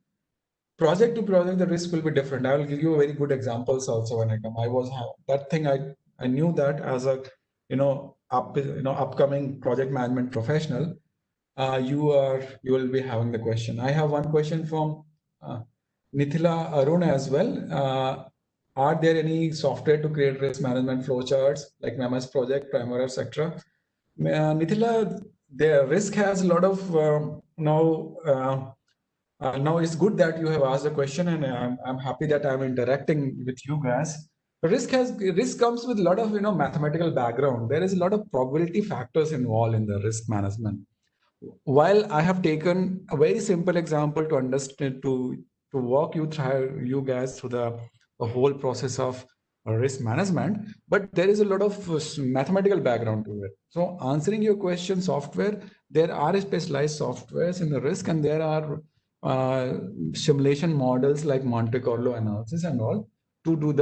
project to project, the risk will be different. I will give you very good examples also when I come. I knew that as a upcoming project management professional, you will be having the question. I have one question from Nithila Arun as well. Are there any software to create risk management flowcharts like MEMS project, Primera, etc.? Nithila, the risk has a lot of now it's good that you have asked the question, and I'm happy that I'm interacting with you guys. Risk comes with a lot of mathematical background. There is a lot of probability factors involved in the risk management. While I have taken a very simple example to understand to walk you guys through the whole process of risk management, but there is a lot of mathematical background to it. So answering your question, software, there are specialized softwares in the risk, and there are simulation models like Monte Carlo analysis and all to do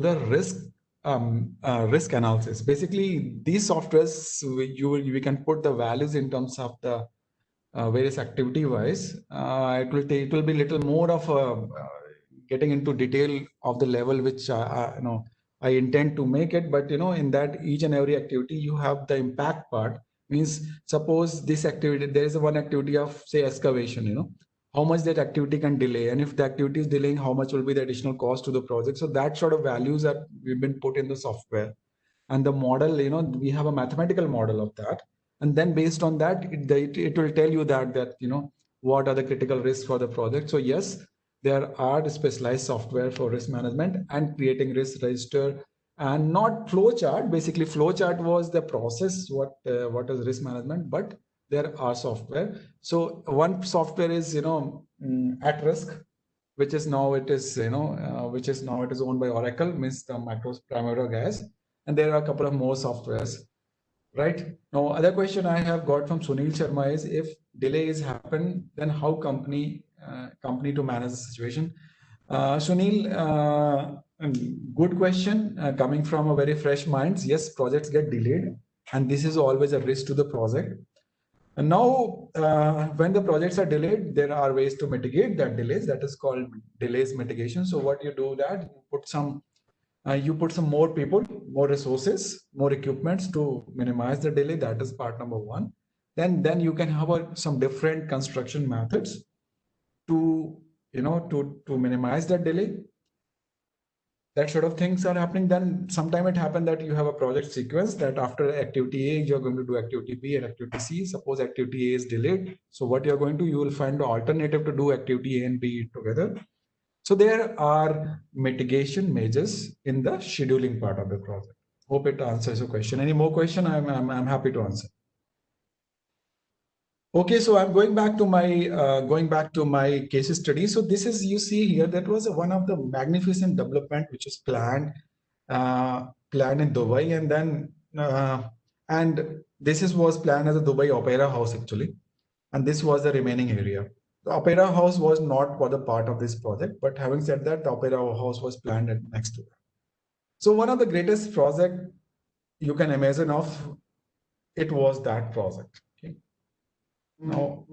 the risk risk analysis. Basically, these softwares, we can put the values in terms of the various activity wise. It will be little more of getting into detail of the level which I intend to make it. But in that each and every activity, you have the impact part. Means suppose this activity, there is one activity of say excavation. How much that activity can delay, and if the activity is delaying, how much will be the additional cost to the project. So that sort of values that we've been put in the software, and the model, we have a mathematical model of that, and then based on that, it will tell you that what are the critical risks for the project. So yes, there are specialized software for risk management and creating risk register, and not flowchart. Basically, flowchart was the process. What is risk management? But there are software. So one software is at risk, which is now it is owned by Oracle, means the Microsoft Primavera guys, and there are a couple of more softwares. Right now, other question I have got from Sunil Sharma is, if delays happen, then how company to manage the situation? Sunil, good question coming from a very fresh minds. Yes, projects get delayed, and this is always a risk to the project. And now, when the projects are delayed, there are ways to mitigate that delays. That is called delays mitigation. So what you do that you put some more people, more resources, more equipments to minimize the delay. That is part number one. Then you can have some different construction methods to minimize that delay. That sort of things are happening. Then sometime it happened that you have a project sequence that after activity A, you're going to do activity B and activity C. Suppose activity A is delayed. So what you're going to, you will find the alternative to do activity A and B together. So there are mitigation measures in the scheduling part of the project. Hope it answers your question. Any more question? I'm happy to answer. Okay, so I'm going back to my case study. So this is, you see here, that was one of the magnificent development which is planned in Dubai, and then was planned as a Dubai Opera House actually, and this was the remaining area. The Opera House was not for the part of this project, but having said that, the Opera House was planned next to that. So one of the greatest project you can imagine of, it was that project. Okay. Now,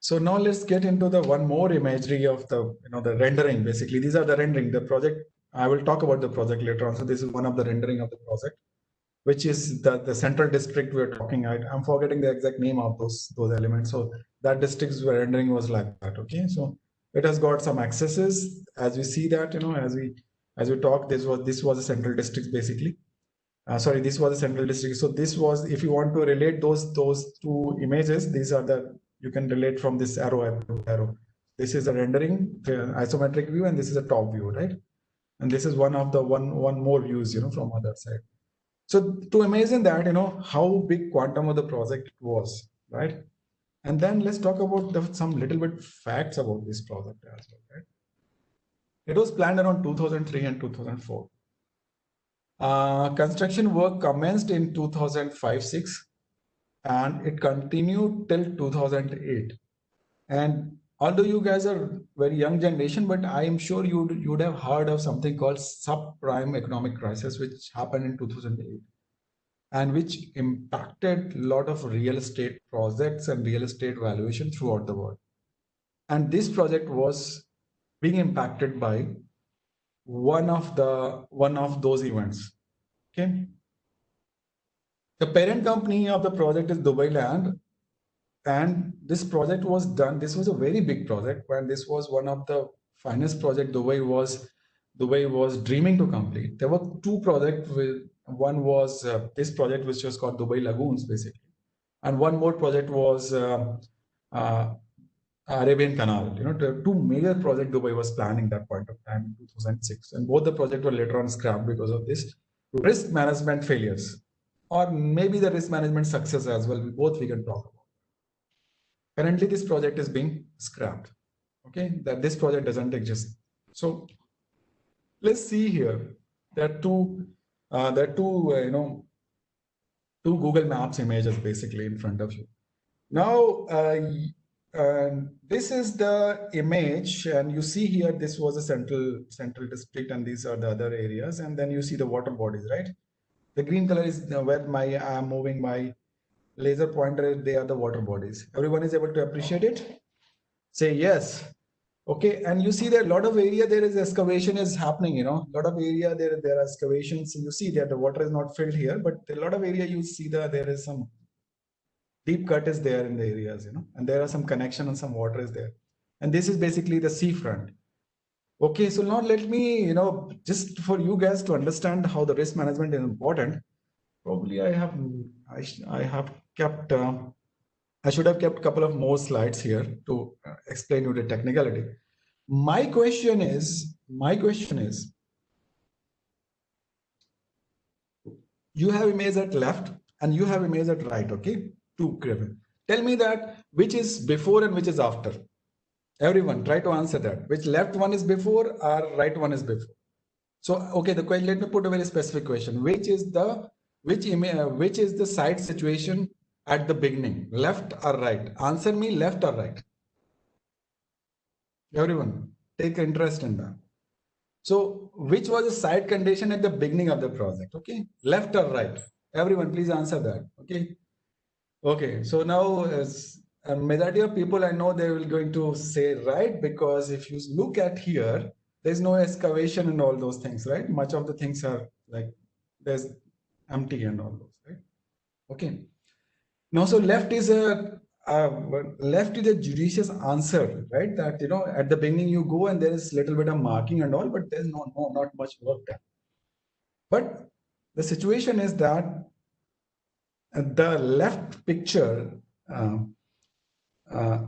so now let's get into the one more imagery of the the rendering. Basically, these are the rendering. The project, I will talk about the project later on. So this is one of the rendering of the project, which is the central district we're talking about. I'm forgetting the exact name of those elements. So that district's rendering was like that. Okay, so it has got some accesses. As we see that, as we talk, this was a central district basically. Sorry, this was a central district. So this was, if you want to relate those two images, these are you can relate from this arrow. This is a rendering, isometric view, and this is a top view, right? And this is one of the one more views, from other side. So to imagine that, how big quantum of the project was, right? And then let's talk about some little bit facts about this project as well, right? It was planned around 2003 and 2004. Construction work commenced in 2005-06, and it continued till 2008. And although you guys are very young generation, but I am sure you would have heard of something called subprime economic crisis, which happened in 2008, and which impacted a lot of real estate projects and real estate valuation throughout the world. And this project was being impacted by one of those events. Okay. The parent company of the project is Dubai Land, and this project was done. This was a very big project, and this was one of the finest project Dubai was dreaming to complete. There were two projects. One was this project, which was called Dubai Lagoons, basically, and one more project was Arabian Canal. Two major projects Dubai was planning that point of time in 2006, and both the projects were later on scrapped because of this risk management failures, or maybe the risk management success as well. Both we can talk about. Currently, this project is being scrapped. Okay, that this project doesn't exist. So let's see here. There are two Google Maps images basically in front of you. Now, And this is the image, and you see here, this was a central district, and these are the other areas. And then you see the water bodies, right? The green color is where I'm moving my laser pointer. They are the water bodies. Everyone is able to appreciate it? Say yes. Okay, and you see that a lot of area there is excavation is happening, a lot of area there are excavations. You see that the water is not filled here, but a lot of area you see that there is some deep cut is there in the areas, and there are some connection and some water is there. And this is basically the seafront. Okay, so now let me, just for you guys to understand how the risk management is important. Probably I have kept, I should have kept a couple of more slides here to explain you the technicality. My question is, you have image at left and you have image at right, okay? Two given. Tell me that which is before and which is after. Everyone try to answer that. Which left one is before or right one is before? So, okay, the question, let me put a very specific question. Which is the site situation at the beginning, left or right? Answer me, left or right? Everyone, take interest in that. So, which was the site condition at the beginning of the project? Okay, left or right? Everyone, please answer that. Okay. Okay. So now, as a majority of people I know, they will going to say right, because if you look at here, there's no excavation and all those things, right? Much of the things are like there's empty and all those, right? Okay. Now, so left is a judicious answer, right? That at the beginning you go and there is little bit of marking and all, but there's not much work done. But the situation is that the left picture.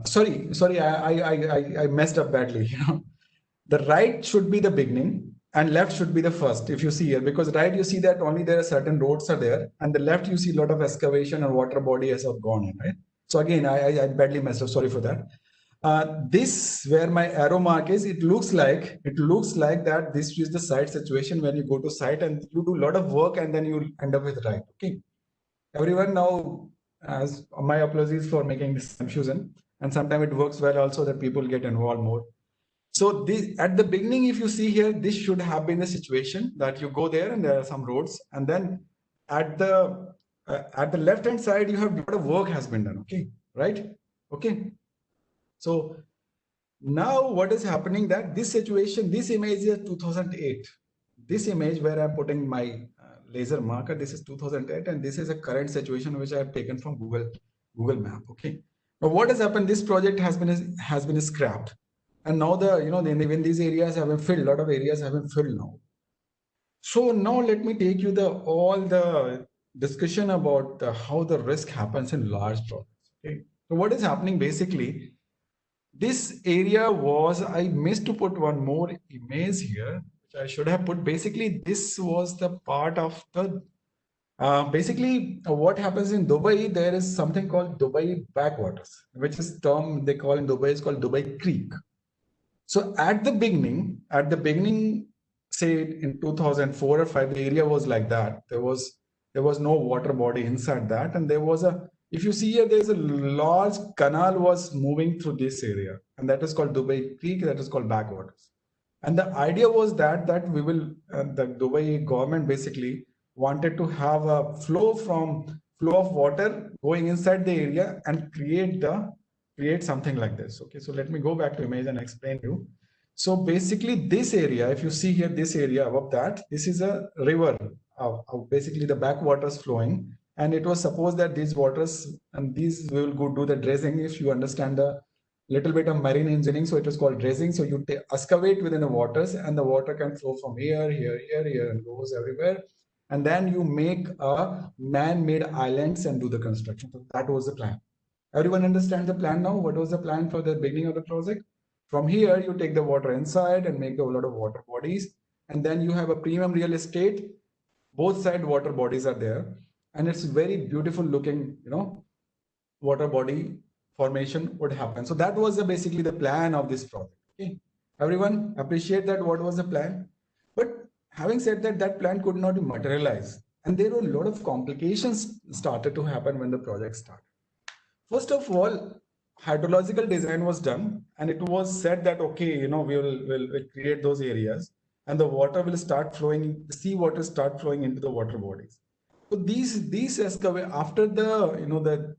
Sorry, I messed up badly. The right should be the beginning and left should be the first. If you see here, because right you see that only there are certain roads are there, and the left you see a lot of excavation and water body has gone in, right? So again, I badly messed up. Sorry for that. This where my arrow mark is, it looks like that this is the site situation when you go to site and you do a lot of work and then you end up with right. Okay, everyone now, as my apologies for making this confusion, and sometimes it works well also that people get involved more. So at the beginning, if you see here, this should have been the situation that you go there and there are some roads, and then at the left hand side you have a lot of work has been done. Okay, right? Okay. So now what is happening that this situation, this image is 2008. This image where I'm putting my laser marker, this is 2008, and this is a current situation which I have taken from Google Map. Okay. Now what has happened? This project has been scrapped, and now even these areas have been filled. A lot of areas have been filled now. So now let me take you all the discussion about how the risk happens in large projects. Okay. So what is happening basically? This area was, I missed to put one more image here, which I should have put. Basically, this was the part of the, what happens in Dubai, there is something called Dubai backwaters, which is term they call in Dubai is called Dubai Creek. So at the beginning, say in 2004 or 5, the area was like that. There was no water body inside that, and there was if you see here, there's a large canal was moving through this area, and that is called Dubai Creek. That is called backwaters. And the idea was that we will, the Dubai government basically wanted to have a flow of water going inside the area and create something like this. Okay, so let me go back to image and explain you. So basically this area, if you see here, this area above that, this is a river of basically the backwaters flowing. And it was supposed that these waters and these we will go do the dredging. If you understand the little bit of marine engineering, so it is called dredging. So you excavate within the waters, and the water can flow from here, and goes everywhere. And then you make a man-made islands and do the construction. So that was the plan. Everyone understand the plan now? What was the plan for the beginning of the project? From here, you take the water inside and make a lot of water bodies. And then you have a premium real estate. Both side water bodies are there. And it's very beautiful looking, water body formation would happen. So that was basically the plan of this project. Okay, everyone appreciate that what was the plan. But having said that, that plan could not materialize, and there were a lot of complications started to happen when the project started. First of all, hydrological design was done, and it was said that, okay, we'll create those areas, and the water will start flowing, the sea water start flowing into the water bodies. So these after the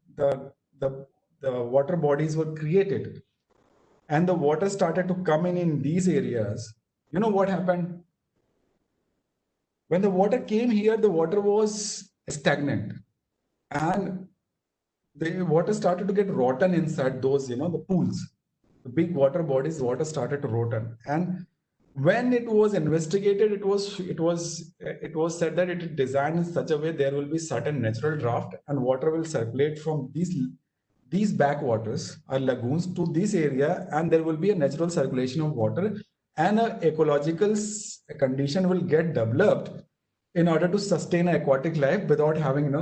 the water bodies were created, and the water started to come in these areas. You know what happened? When the water came here, the water was stagnant, and the water started to get rotten inside those, the pools, the big water bodies. Water started to rotten, and when it was investigated, it was said that it is designed in such a way there will be certain natural draft, and water will circulate from these backwaters or lagoons to this area, and there will be a natural circulation of water, and a ecological condition will get developed in order to sustain aquatic life without having,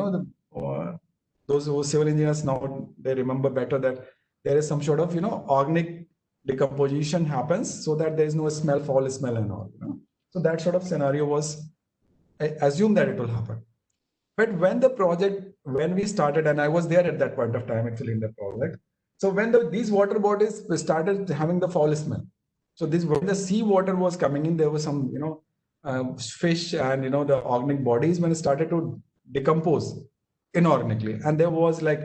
those who are civil engineers now, they remember better that there is some sort of, organic decomposition happens so that there is no foul smell and all. So that sort of scenario was, I assume that it will happen. But when we started, and I was there at that point of time actually in the project. So when these water bodies started having the foul smell, so when the sea water was coming in, there was some, fish and, the organic bodies when it started to decompose inorganically, and there was like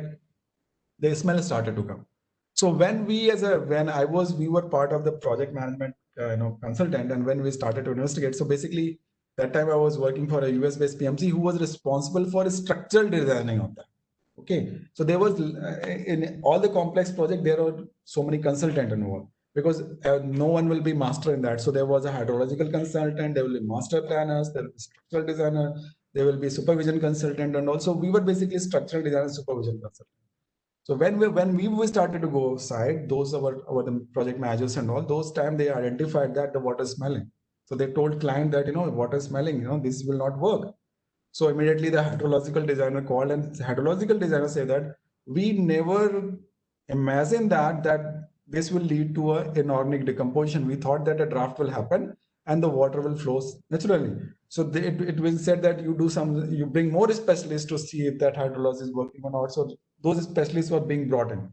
the smell started to come. So when we were part of the project management consultant, and when we started to investigate, so basically that time I was working for a US based PMC who was responsible for structural designing of that. Okay, so there was in all the complex project there are so many consultants involved, because no one will be master in that. So there was a hydrological consultant, there will be master planners, there will be structural designer, there will be supervision consultant, and also we were basically structural design and supervision consultant. So when we started to go outside, those were the project managers and all, those time they identified that the water is smelling. So they told client that, water is smelling, this will not work. So immediately the hydrological designer called, and the hydrological designer said that we never imagined that this will lead to an inorganic decomposition. We thought that a draft will happen and the water will flow naturally. So it was said that you bring more specialists to see if that hydrology is working or not. So those specialists were being brought in.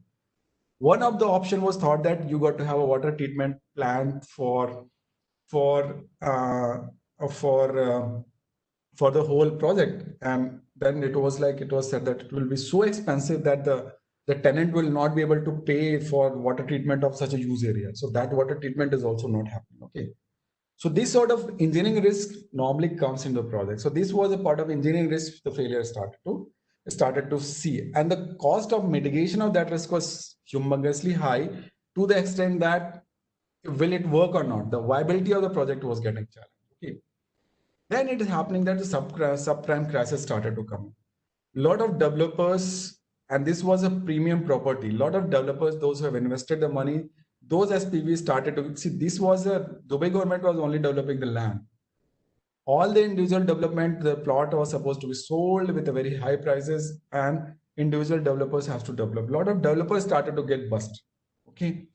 One of the option was thought that you got to have a water treatment plant for the whole project, and then it was said that it will be so expensive that the tenant will not be able to pay for water treatment of such a huge area. So that water treatment is also not happening. Okay. So this sort of engineering risk normally comes into the project. So this was a part of engineering risk the failure started to see. And the cost of mitigation of that risk was humongously high, to the extent that will it work or not? The viability of the project was getting challenged. Okay. Then it is happening that the subprime crisis started to come. A lot of developers, and this was a premium property, a lot of developers, those who have invested the money, those SPVs started to see, Dubai government was only developing the land. All the individual development, the plot was supposed to be sold with a very high prices, and individual developers have to develop. A lot of developers started to get bust. Okay.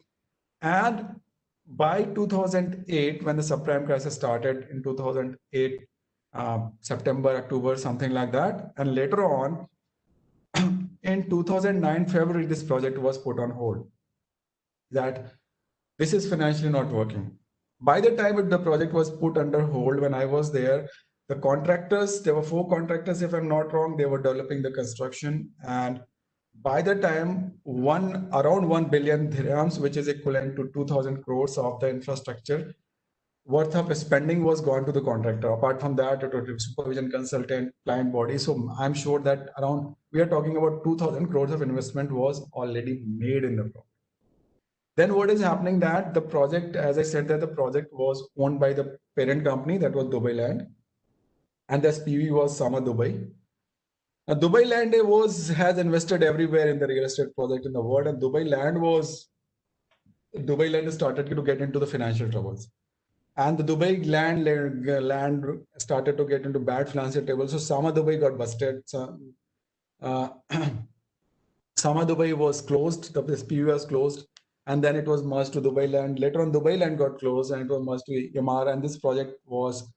And by 2008, when the subprime crisis started in 2008, September, October, something like that. And later on, in 2009, February, this project was put on hold. That this is financially not working. By the time the project was put under hold, when I was there, the contractors, there were 4 contractors, if I'm not wrong, they were developing the construction. And by the time around 1 billion dirhams, which is equivalent to 2,000 crores of the infrastructure worth of spending, was gone to the contractor. Apart from that, it was supervision consultant, client body. So I'm sure that we are talking about 2,000 crores of investment was already made in the project. Then what is happening that the project, as I said, that the project was owned by the parent company, that was Dubai Land, and the SPV was Sama Dubai. Now, Dubai Land has invested everywhere in the real estate project in the world, and Dubai Land started to get into the financial troubles, and the Dubai land started to get into bad financial troubles. So Sama Dubai got busted. Sama Dubai was closed. The SPV was closed, and then it was merged to Dubai Land. Later on, Dubai Land got closed, and it was merged to Emaar. And this project was,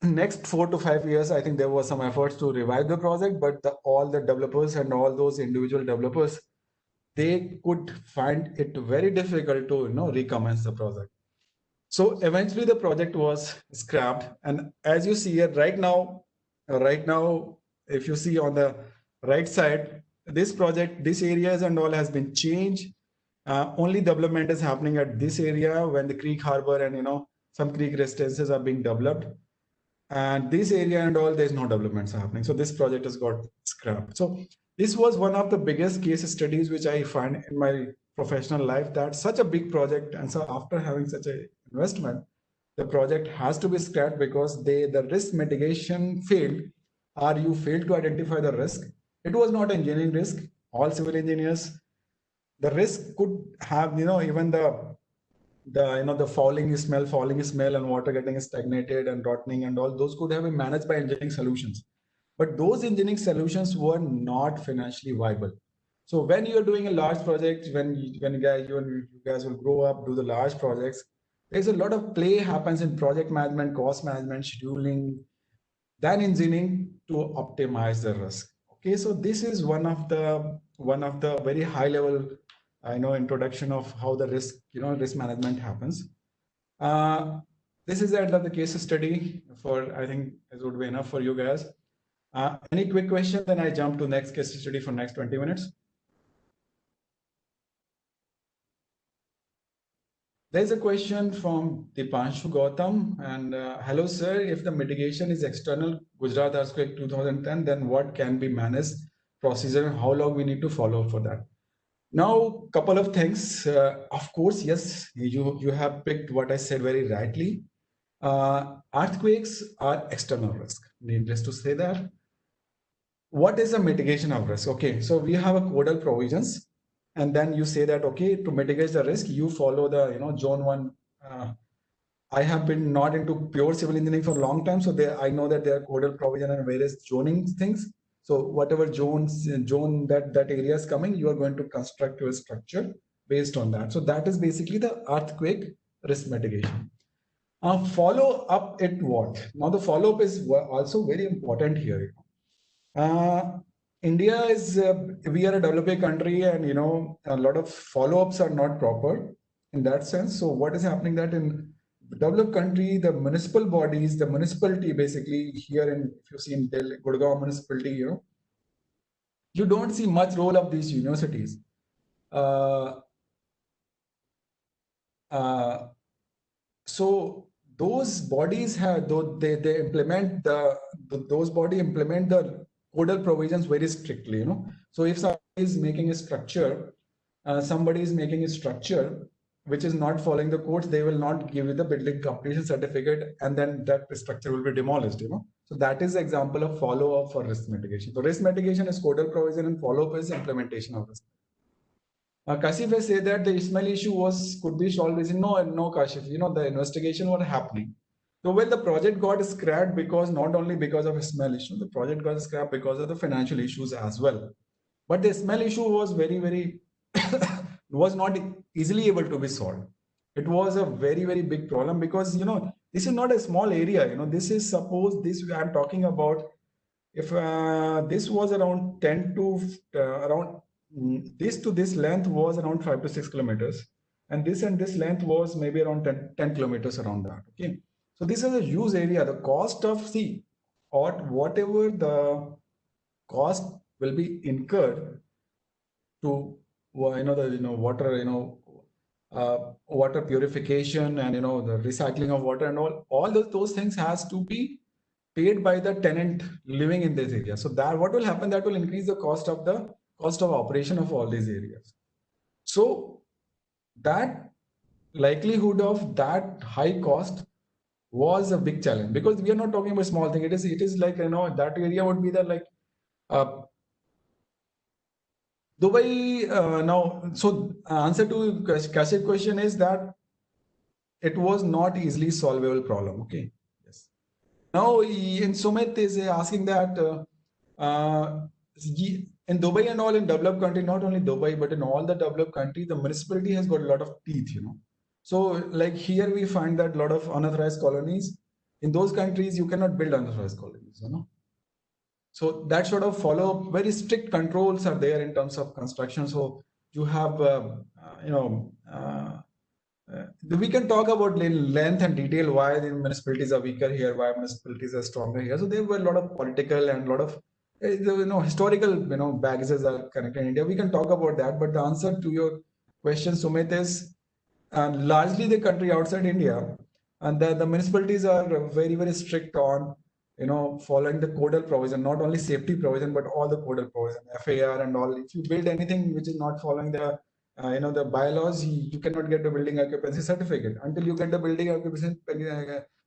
next 4 to 5 years, I think there was some efforts to revive the project, but all the developers and all those individual developers, they could find it very difficult to recommence the project. So eventually the project was scrapped. And as you see here right now, if you see on the right side, this project, this areas and all has been changed. Only development is happening at this area when the Creek Harbor and some creek residences are being developed. And this area and all, there's no developments happening. So this project has got scrapped. So this was one of the biggest case studies which I find in my professional life, that such a big project, and so after having such a investment, the project has to be scrapped because the risk mitigation failed, or you failed to identify the risk. It was not engineering risk. All civil engineers, the risk could have even the falling smell and water getting stagnated and rotting and all those could have been managed by engineering solutions, but those engineering solutions were not financially viable. So when you're doing a large project, when you guys will grow up, do the large projects, there's a lot of play happens in project management, cost management, scheduling, then engineering to optimize the risk. Okay, so this is one of the very high level introduction of how the risk management happens. This is the end of the case study. I think this would be enough for you guys. Any quick question, then I jump to next case study for next 20 minutes. There's a question from Dipanshu Gautam, and hello sir, if the mitigation is external Gujarat earthquake 2010, then what can be managed procedure and how long we need to follow for that? Now, couple of things. Of course, yes, you have picked what I said very rightly. Earthquakes are external risk. Needless to say that. What is the mitigation of risk? Okay, so we have a codal provisions, and then you say that okay, to mitigate the risk, you follow the zone 1. I have been not into pure civil engineering for a long time, so I know that there are codal provision and various zoning things. So whatever zone that area is coming, you are going to construct your structure based on that. So that is basically the earthquake risk mitigation. Follow up at what? Now the follow up is also very important here. India is we are a developing country, and a lot of follow-ups are not proper in that sense. So what is happening that in developed country, the municipal bodies, the municipality basically here if you see in Gurgaon municipality, you don't see much role of these universities. So those bodies have, though they implement those body implement the codal provisions very strictly. So if somebody is making a structure, which is not following the codes, they will not give you the building completion certificate, and then that structure will be demolished. So that is the example of follow-up for risk mitigation. So risk mitigation is codal provision, and follow-up is implementation of risk. Kashif has said that the Ismail issue could be solved. No, Kashif. The investigation was happening. So when the project got scrapped, not only because of Ismail issue, the project got scrapped because of the financial issues as well. But the Ismail issue was very was not easily able to be solved. It was a very big problem because this is not a small area. This is, suppose this I'm talking about, if this was around 10 to around this to this length was around 5 to 6 kilometers, and this length was maybe around 10 kilometers around that. Okay, so this is a huge area. The cost of whatever the cost will be incurred to water purification and the recycling of water and all those things has to be paid by the tenant living in this area. So that what will happen, that will increase the cost of operation of all these areas. So that likelihood of that high cost was a big challenge, because we are not talking about small thing. It is like that area would be the like Dubai now. So answer to Kashif's question is that it was not easily solvable problem. Okay. Yes. Now in Sumit is asking that in Dubai and all, in developed country, not only Dubai but in all the developed country, the municipality has got a lot of teeth. So like here we find that a lot of unauthorized colonies. In those countries you cannot build unauthorized colonies. So that sort of follow very strict controls are there in terms of construction. So you have, we can talk about length and detail why the municipalities are weaker here, why municipalities are stronger here. So there were a lot of political and a lot of historical baggages are connected in India. We can talk about that, but the answer to your question, Sumit, is largely the country outside India, and the municipalities are very strict on following the codal provision, not only safety provision but all the codal provision, FAR and all. If you build anything which is not following the the bylaws, you cannot get the building occupancy certificate until you get the building occupancy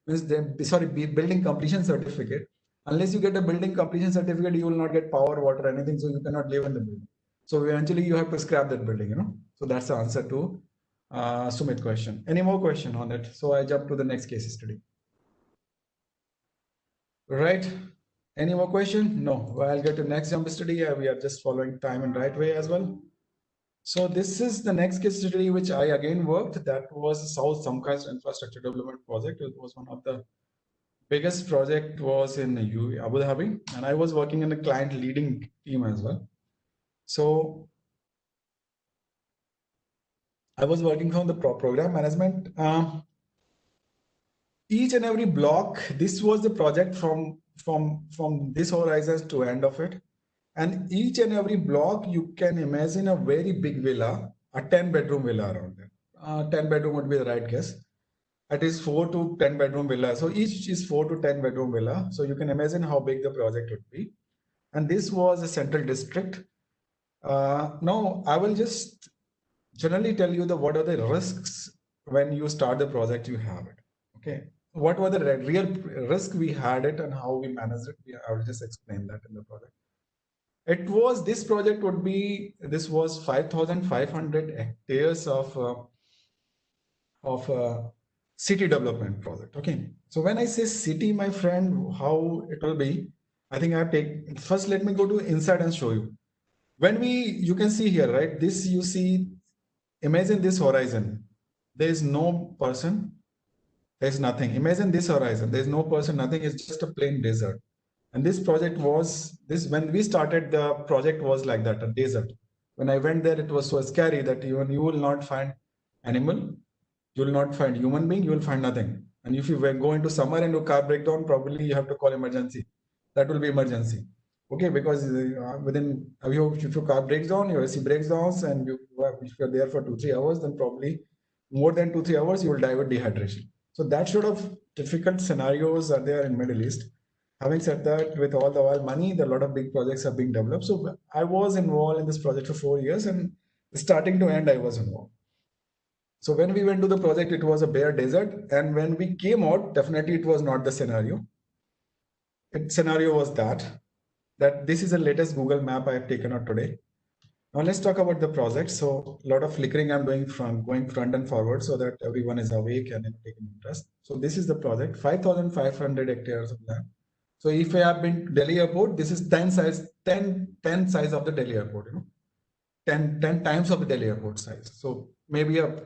building completion certificate. Unless you get a building completion certificate, you will not get power, water, anything. So you cannot live in the building. So eventually you have to scrap that building. So that's the answer to Sumit question. Any more question on it? So I jump to the next case study. Right. Any more question? No. Well, I'll get to next jump study. We are just following time in right way as well. So this is the next case study which I again worked. That was South Samkaz Infrastructure Development Project. It was one of the biggest project was in UAE, Abu Dhabi, and I was working in the client leading team as well. So I was working from the program management. Each and every block, this was the project from this horizon to end of it. And each and every block, you can imagine a very big villa, a 10-bedroom villa around it. 10 bedroom would be the right guess. It is 4 to 10 bedroom villa. So each is 4 to 10 bedroom villa. So you can imagine how big the project would be. And this was a central district. Now I will just generally tell you what are the risks when you start the project you have it. Okay. What were the real risk we had it and how we managed it? I will just explain that in the project. It was, this project would be, this was 5,500 hectares of city development project. Okay. So when I say city, my friend, how it will be, I think I have taken, first let me go to inside and show you. When you can see here, right? This you see, imagine this horizon. There is no person. There's nothing. Imagine this horizon. There's no person, nothing. It's just a plain desert. And this project was when we started, the project was like that, a desert. When I went there, it was so scary that even you will not find animal, you will not find human being, you will find nothing. And if you go into summer and your car break down, probably you have to call emergency. That will be emergency. Okay, because if your car breaks down, your AC breaks down, and if you're there for 2-3 hours, then probably more than 2-3 hours, you will die with dehydration. So that sort of difficult scenarios are there in Middle East. Having said that, with all the oil money, a lot of big projects are being developed. So I was involved in this project for 4 years, and starting to end, I was involved. So when we went to the project, it was a bare desert. And when we came out, definitely it was not the scenario. Scenario was that this is the latest Google map I have taken out today. Now let's talk about the project. So a lot of flickering I'm doing going front and forward so that everyone is awake and taking interest. So this is the project, 5,500 hectares of land. So if I have been to Delhi airport, this is 10 size of the Delhi airport, 10 times of the Delhi airport size. So maybe a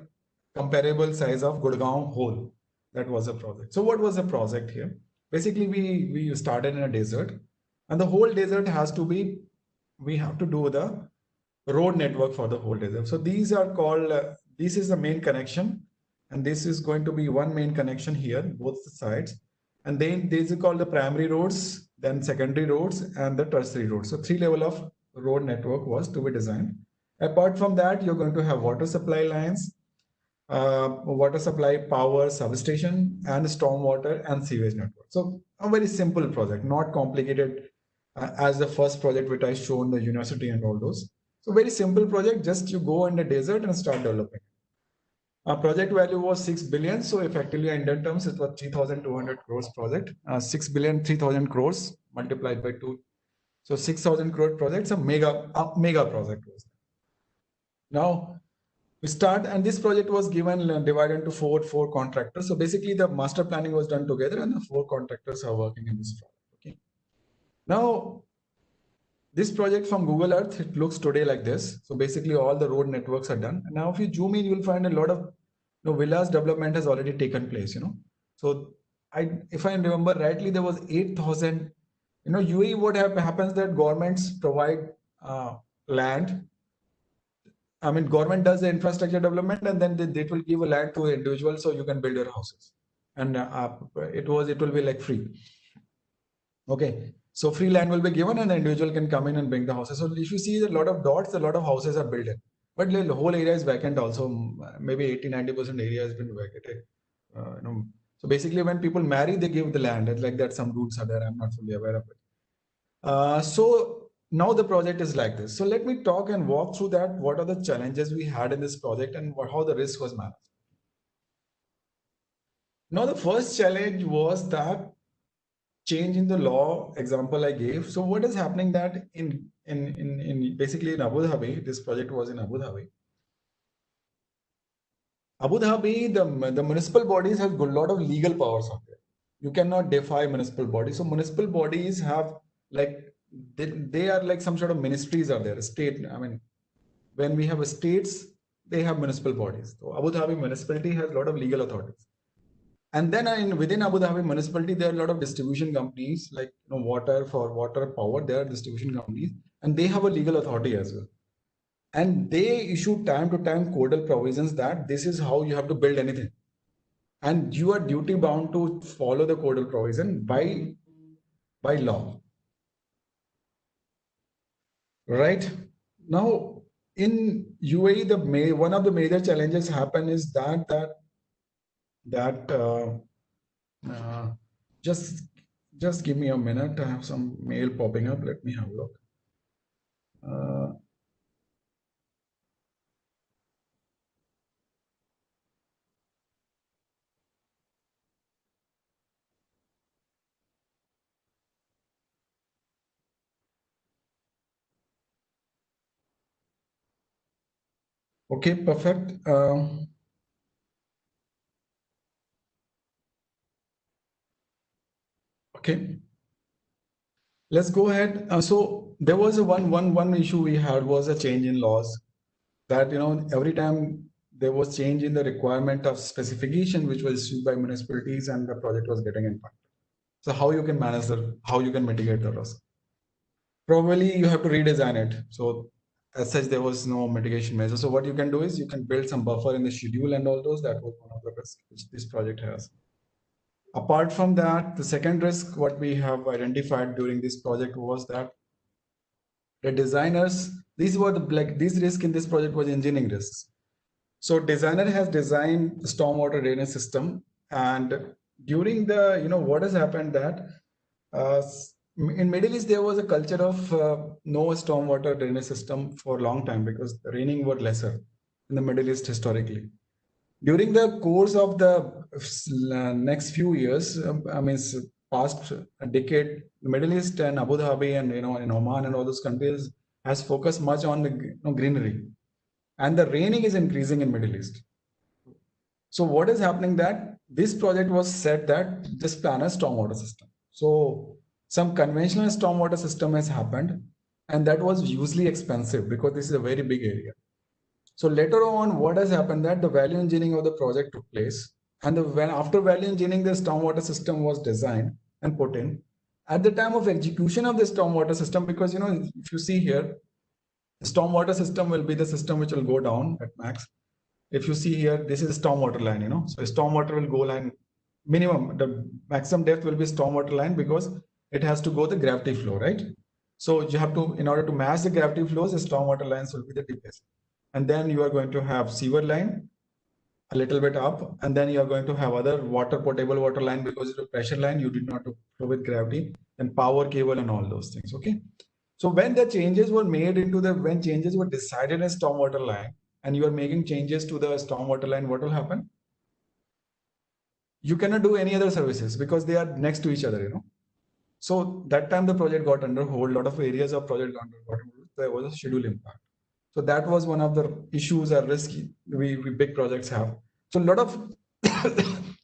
comparable size of Gurgaon whole. That was a project. So what was the project here? Basically, we started in a desert, and the whole desert has to be, we have to do the road network for the whole desert. So these are called, this is the main connection, and this is going to be one main connection here, both sides. And then these are called the primary roads, then secondary roads, and the tertiary roads. So 3 level of road network was to be designed. Apart from that, you're going to have water supply lines, water supply, power, substation, and stormwater and sewage network. So a very simple project, not complicated as the first project which I shown the university and all those. So very simple project, just you go in the desert and start developing. Our project value was 6 billion. So effectively in Indian terms, it was 3,200 crores project. 6 billion, 3,000 crores multiplied by 2. So 6,000 crore projects, a mega project. Now we start, and this project was given divided into four contractors. So basically the master planning was done together, and the 4 contractors are working in this project. Okay. Now this project from Google Earth, it looks today like this. So basically all the road networks are done. And now if you zoom in, you will find a lot of villas development has already taken place. So if I remember rightly, there was 8,000. UAE, what happens that governments provide land I mean, government does the infrastructure development, and then they will give a land to individuals so you can build your houses. And it will be like free. Okay, so free land will be given, and the individual can come in and bring the houses. So if you see a lot of dots, a lot of houses are built in, but the whole area is vacant. Also, maybe 80-90% area has been vacated. So basically, when people marry, they give the land. It's like that. Some rules are there. I'm not fully aware of it. So now the project is like this. So let me talk and walk through that. What are the challenges we had in this project and how the risk was managed? Now, the first challenge was that change in the law example I gave. So what is happening that in basically in Abu Dhabi, this project was in Abu Dhabi. Abu Dhabi, the municipal bodies have a lot of legal powers out there. You cannot defy municipal bodies. So municipal bodies have like they are like some sort of ministries are there. State, I mean, when we have states, they have municipal bodies. So Abu Dhabi municipality has a lot of legal authorities. And then within Abu Dhabi municipality, there are a lot of distribution companies like water for water power. There are distribution companies, and they have a legal authority as well. And they issue time to time codal provisions that this is how you have to build anything, and you are duty bound to follow the codal provision by law. Right now in UAE, one of the major challenges happen is that just give me a minute. I have some mail popping up. Let me have a look. Okay, perfect. Okay, let's go ahead. So there was a one issue we had was a change in laws that every time there was change in the requirement of specification which was issued by municipalities and the project was getting impacted. So how you can manage how you can mitigate the risk? Probably you have to redesign it. So as such, there was no mitigation measure. So what you can do is you can build some buffer in the schedule and all those. That was one of the risks which this project has. Apart from that, the second risk what we have identified during this project was that the designers, these risks in this project was engineering risks. So designer has designed the stormwater drainage system, and during the what has happened that in Middle East there was a culture of no stormwater drainage system for a long time because the raining were lesser in the Middle East historically. During the course of the next few years, I mean past a decade, the Middle East and Abu Dhabi and in Oman and all those countries has focused much on the greenery, and the raining is increasing in Middle East. So what is happening that this project was set that this plan a stormwater system. So some conventional stormwater system has happened, and that was hugely expensive because this is a very big area. So later on, what has happened that the value engineering of the project took place, and after value engineering, the stormwater system was designed and put in. At the time of execution of the stormwater system, because if you see here, the stormwater system will be the system which will go down at max. If you see here, this is a stormwater line, so stormwater will go line minimum, the maximum depth will be stormwater line because it has to go the gravity flow, right? So you have to, in order to match the gravity flows, the stormwater lines will be the deepest. And then you are going to have sewer line a little bit up, and then you are going to have other potable water line because it's a pressure line, you did not flow with gravity, and power cable and all those things, okay? So when the changes were made when changes were decided in stormwater line, and you are making changes to the stormwater line, what will happen? You cannot do any other services because they are next to each other, So that time the project got under hold, a lot of areas of project got under hold. There was a schedule impact. So that was one of the issues or risks we big projects have. So a lot of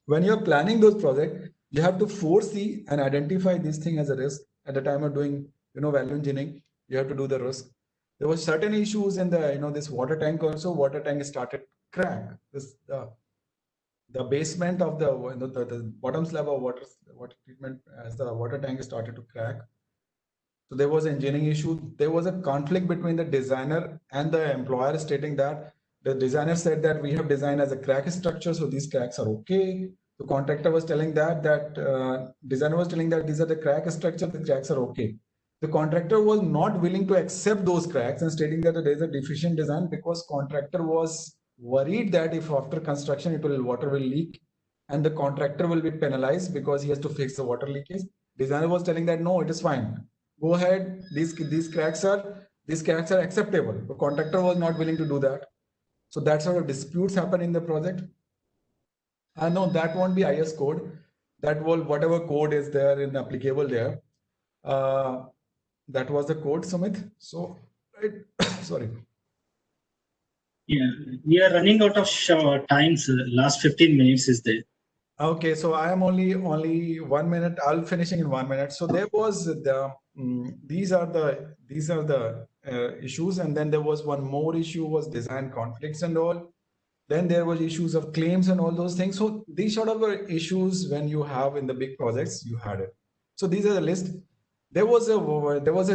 when you're planning those projects, you have to foresee and identify this thing as a risk at the time of doing, value engineering. You have to do the risk. There were certain issues in the, this water tank also. Water tank started crack. The basement of the bottom slab of water treatment as the water tank started to crack. So there was an engineering issue. There was a conflict between the designer and the employer, stating that the designer said that we have designed as a crack structure, so these cracks are okay. The contractor was telling that designer was telling that these are the crack structure, the cracks are okay. The contractor was not willing to accept those cracks and stating that there is a deficient design, because contractor was worried that if after construction water will leak and the contractor will be penalized because he has to fix the water leakage. Designer was telling that no, it is fine. Go ahead. These cracks are acceptable. The contractor was not willing to do that. So that sort of disputes happen in the project. No, that won't be IS code. That will whatever code is there in applicable there. That was the code, Sumit. So, sorry. Yeah, we are running out of time, sir. Last 15 minutes is there. Okay, so I am only 1 minute. I'll finishing in 1 minute. So there was these are the issues, and then there was one more issue was design conflicts and all. Then there was issues of claims and all those things. So these sort of issues when you have in the big projects, you had it. So these are the list. There was a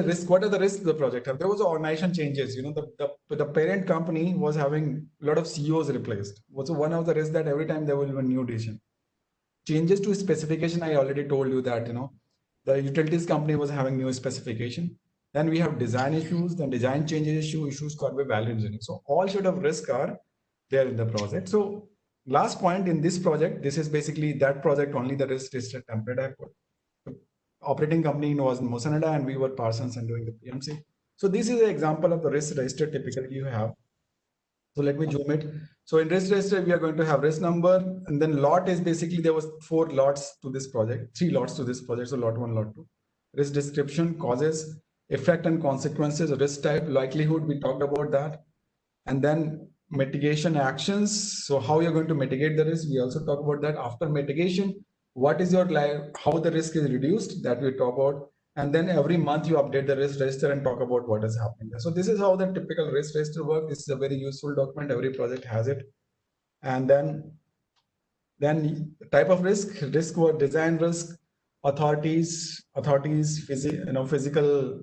risk. What are the risks of the project? There was organization changes. You know, the parent company was having a lot of CEOs replaced. So one of the risks that every time there will be a new decision. Changes to specification, I already told you that, you know, the utilities company was having new specification. Then we have design issues, then design changes issues caused by value engineering. So all sort of risk are there in the project. So last point in this project, this is basically that project only, the risk register template I put. The operating company was Mosanada and we were Parsons and doing the PMC. So this is an example of the risk register typically you have. So let me zoom it. So in risk register, we are going to have risk number, and then lot is basically there was 4 lots to this project, 3 lots to this project. So lot 1, lot 2. Risk description, causes, effect and consequences, risk type, likelihood, we talked about that. And then mitigation actions. So how you're going to mitigate the risk, we also talk about that. After mitigation, what is your how the risk is reduced, that we talk about. And then every month you update the risk register and talk about what is happening there. So this is how the typical risk register works. This is a very useful document. Every project has it. And then type of risk were design risk, authorities, physical,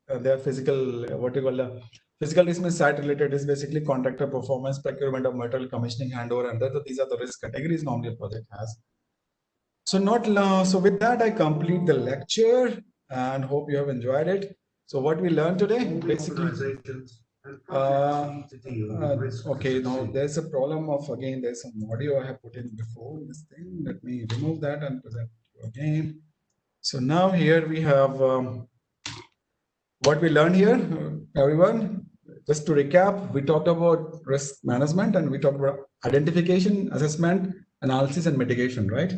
their physical, what you call the physical risk means site related is basically contractor performance, procurement of material, commissioning, handover, and these are the risk categories normally a project has. So so with that, I complete the lecture and hope you have enjoyed it. So what we learned today, basically, okay, now there's a problem of, again, there's some audio I have put in before this thing. Let me remove that and present it again. So now here we have what we learned here, everyone. Just to recap, we talked about risk management and we talked about identification, assessment, analysis, and mitigation, right?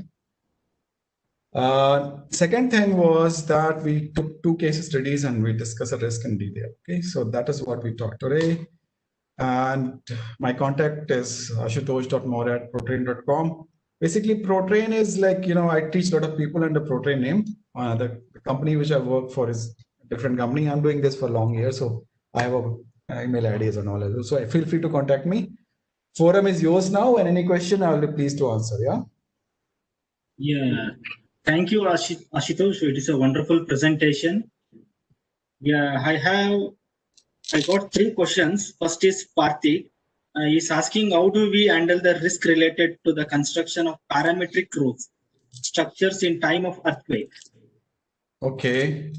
Second thing was that we took 2 case studies and we discussed the risk in detail. Okay, so that is what we talked today. And my contact is ashutosh.more@protrain.com. Basically, Protrain is like, you know, I teach a lot of people under Protrain name. The company which I work for is a different company. I'm doing this for long years, so I have a email IDs and all of those. So feel free to contact me. Forum is yours now, and any question I'll be pleased to answer. Yeah. Yeah. Thank you, Ashutosh. It is a wonderful presentation. Yeah, I got 3 questions. First is Parthik. He's asking, how do we handle the risk related to the construction of parametric roofs structures in time of earthquake? Okay.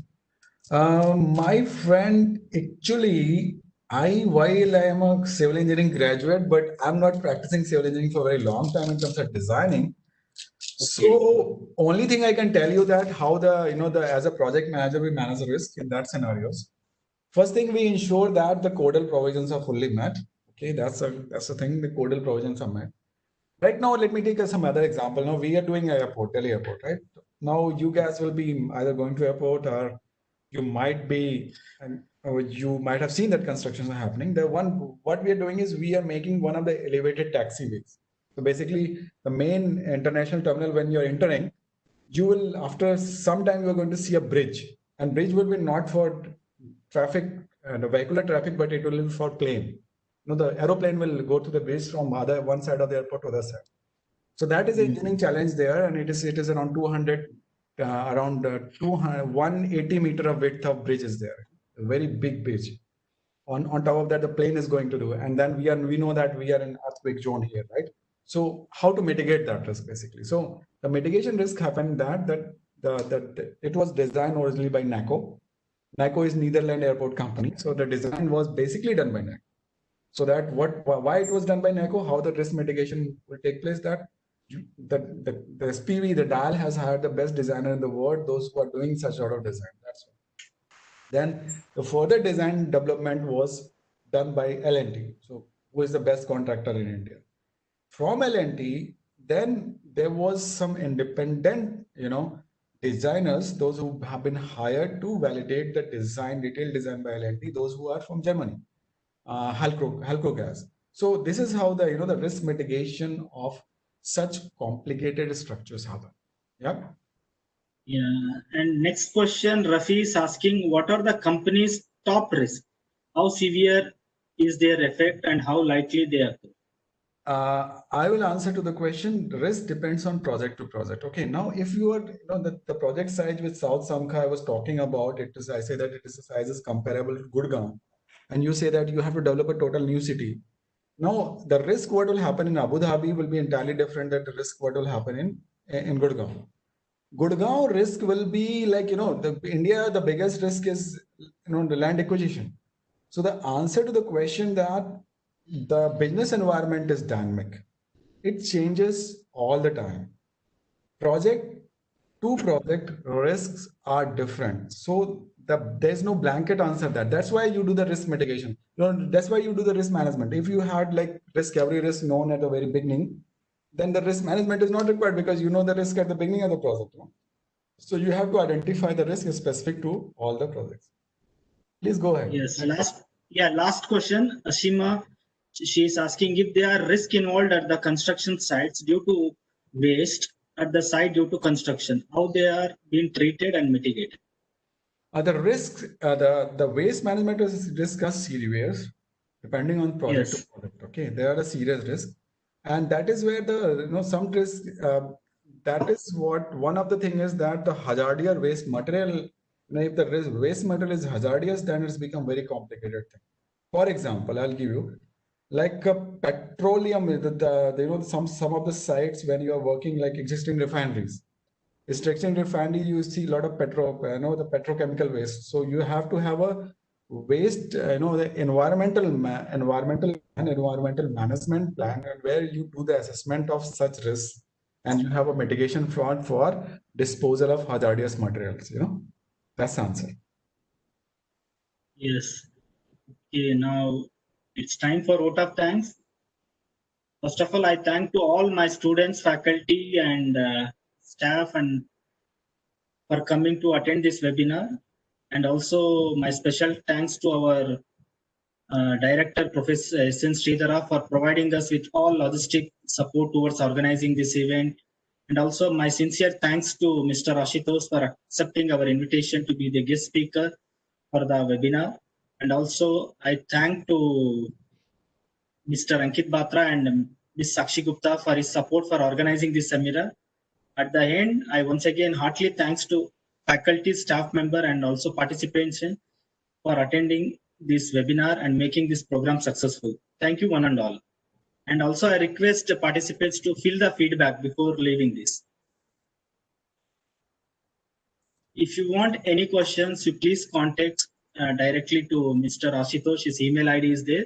My friend, actually, while I am a civil engineering graduate, but I'm not practicing civil engineering for a very long time in terms of designing. So only thing I can tell you that how as a project manager, we manage the risk in that scenarios. First thing, we ensure that the codal provisions are fully met. Okay, that's the thing. The codal provisions are met. Right now, let me take some other example. Now we are doing airport, Delhi airport, right? Now you guys will be either going to airport or you might be, or you might have seen that constructions are happening. What we are doing is we are making one of the elevated taxiways. So basically, the main international terminal, when you're entering, you will, after some time, you're going to see a bridge. And bridge will be not for traffic, the vehicular traffic, but it will be for plane. You know, the aeroplane will go to the base from one side of the airport to the other side. So that is an engineering challenge there, and it is around 200 around 180 meter of width of bridge is there, a very big bridge. On top of that, the plane is going to do, and then we know that we are in earthquake zone here, right? So how to mitigate that risk basically? So the mitigation risk happened that it was designed originally by NACO. NACO is Netherlands Airport Company, so the design was basically done by NACO. So that why it was done by NACO, how the risk mitigation will take place, that the SPV, the DIAL has hired the best designer in the world, those who are doing such sort of design. That's why. Then the further design development was done by L&T, so who is the best contractor in India. From L&T, then there was some independent, designers, those who have been hired to validate the design, detailed design by L&T, those who are from Germany, Halco Gas. So this is how the risk mitigation of such complicated structures happen. Yeah. Yeah. And next question, Rafi is asking, what are the company's top risks? How severe is their effect and how likely they occur? I will answer to the question. Risk depends on project to project. Okay, now if you are, the project size with South Samkha I was talking about, I say that it is the size is comparable to Gurgaon, and you say that you have to develop a total new city. Now the risk what will happen in Abu Dhabi will be entirely different than the risk what will happen in Gurgaon. Gurgaon risk will be like, India, the biggest risk is, the land acquisition. So the answer to the question that the business environment is dynamic. It changes all the time. Project to project risks are different. So there's no blanket answer that. That's why you do the risk mitigation. That's why you do the risk management. If you had like every risk known at the very beginning, then the risk management is not required because you know the risk at the beginning of the project. So you have to identify the risk specific to all the projects. Please go ahead. Yes. Last question. Ashima, she is asking if there are risks involved at the construction sites due to waste at the site due to construction, how they are being treated and mitigated. The risks, the waste management risk are serious, depending on project to project. Okay, they are a serious risk, and that is where the some risk. That is what one of the thing is that the hazardous waste material. If the waste material is hazardous, then it's become very complicated thing. For example, I'll give you like petroleum. Some of the sites when you are working like existing refineries. Extraction refinery, you see a lot of the petrochemical waste. So you have to have a waste, the environmental management plan, and where you do the assessment of such risks, and you have a mitigation front for disposal of hazardous materials. That's the answer. Yes. Okay. Now it's time for vote of thanks. First of all, I thank to all my students, faculty, and staff and for coming to attend this webinar, and also my special thanks to our director, Professor S.N. Sridhara, for providing us with all logistic support towards organizing this event, and also my sincere thanks to Mr. Ashutosh for accepting our invitation to be the guest speaker for the webinar, and also I thank to Mr. Ankit Batra and Ms. Sakshi Gupta for his support for organizing this seminar. At the end, I once again heartily thanks to faculty, staff member, and also participation for attending this webinar and making this program successful. Thank you one and all. And also I request participants to fill the feedback before leaving this. If you want any questions, you please contact directly to Mr. Ashutosh. His email ID is there.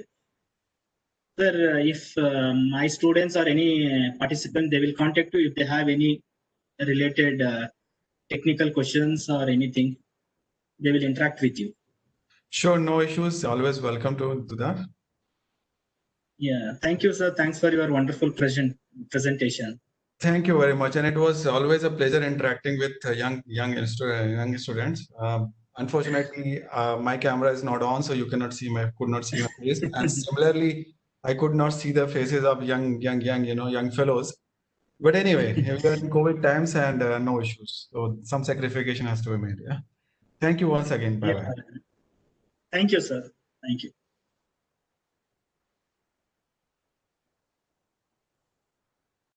Sir, if my students or any participant, they will contact you if they have any related technical questions or anything. They will interact with you. Sure, no issues. Always welcome to do that. Yeah, thank you, sir. Thanks for your wonderful presentation. Thank you very much, and it was always a pleasure interacting with young students. Unfortunately, my camera is not on, so you could not see my face. And similarly, I could not see the faces of young fellows. But anyway, we are in COVID times and no issues. So some sacrifice has to be made. Yeah. Thank you once again. Bye bye. Thank you, sir. Thank you.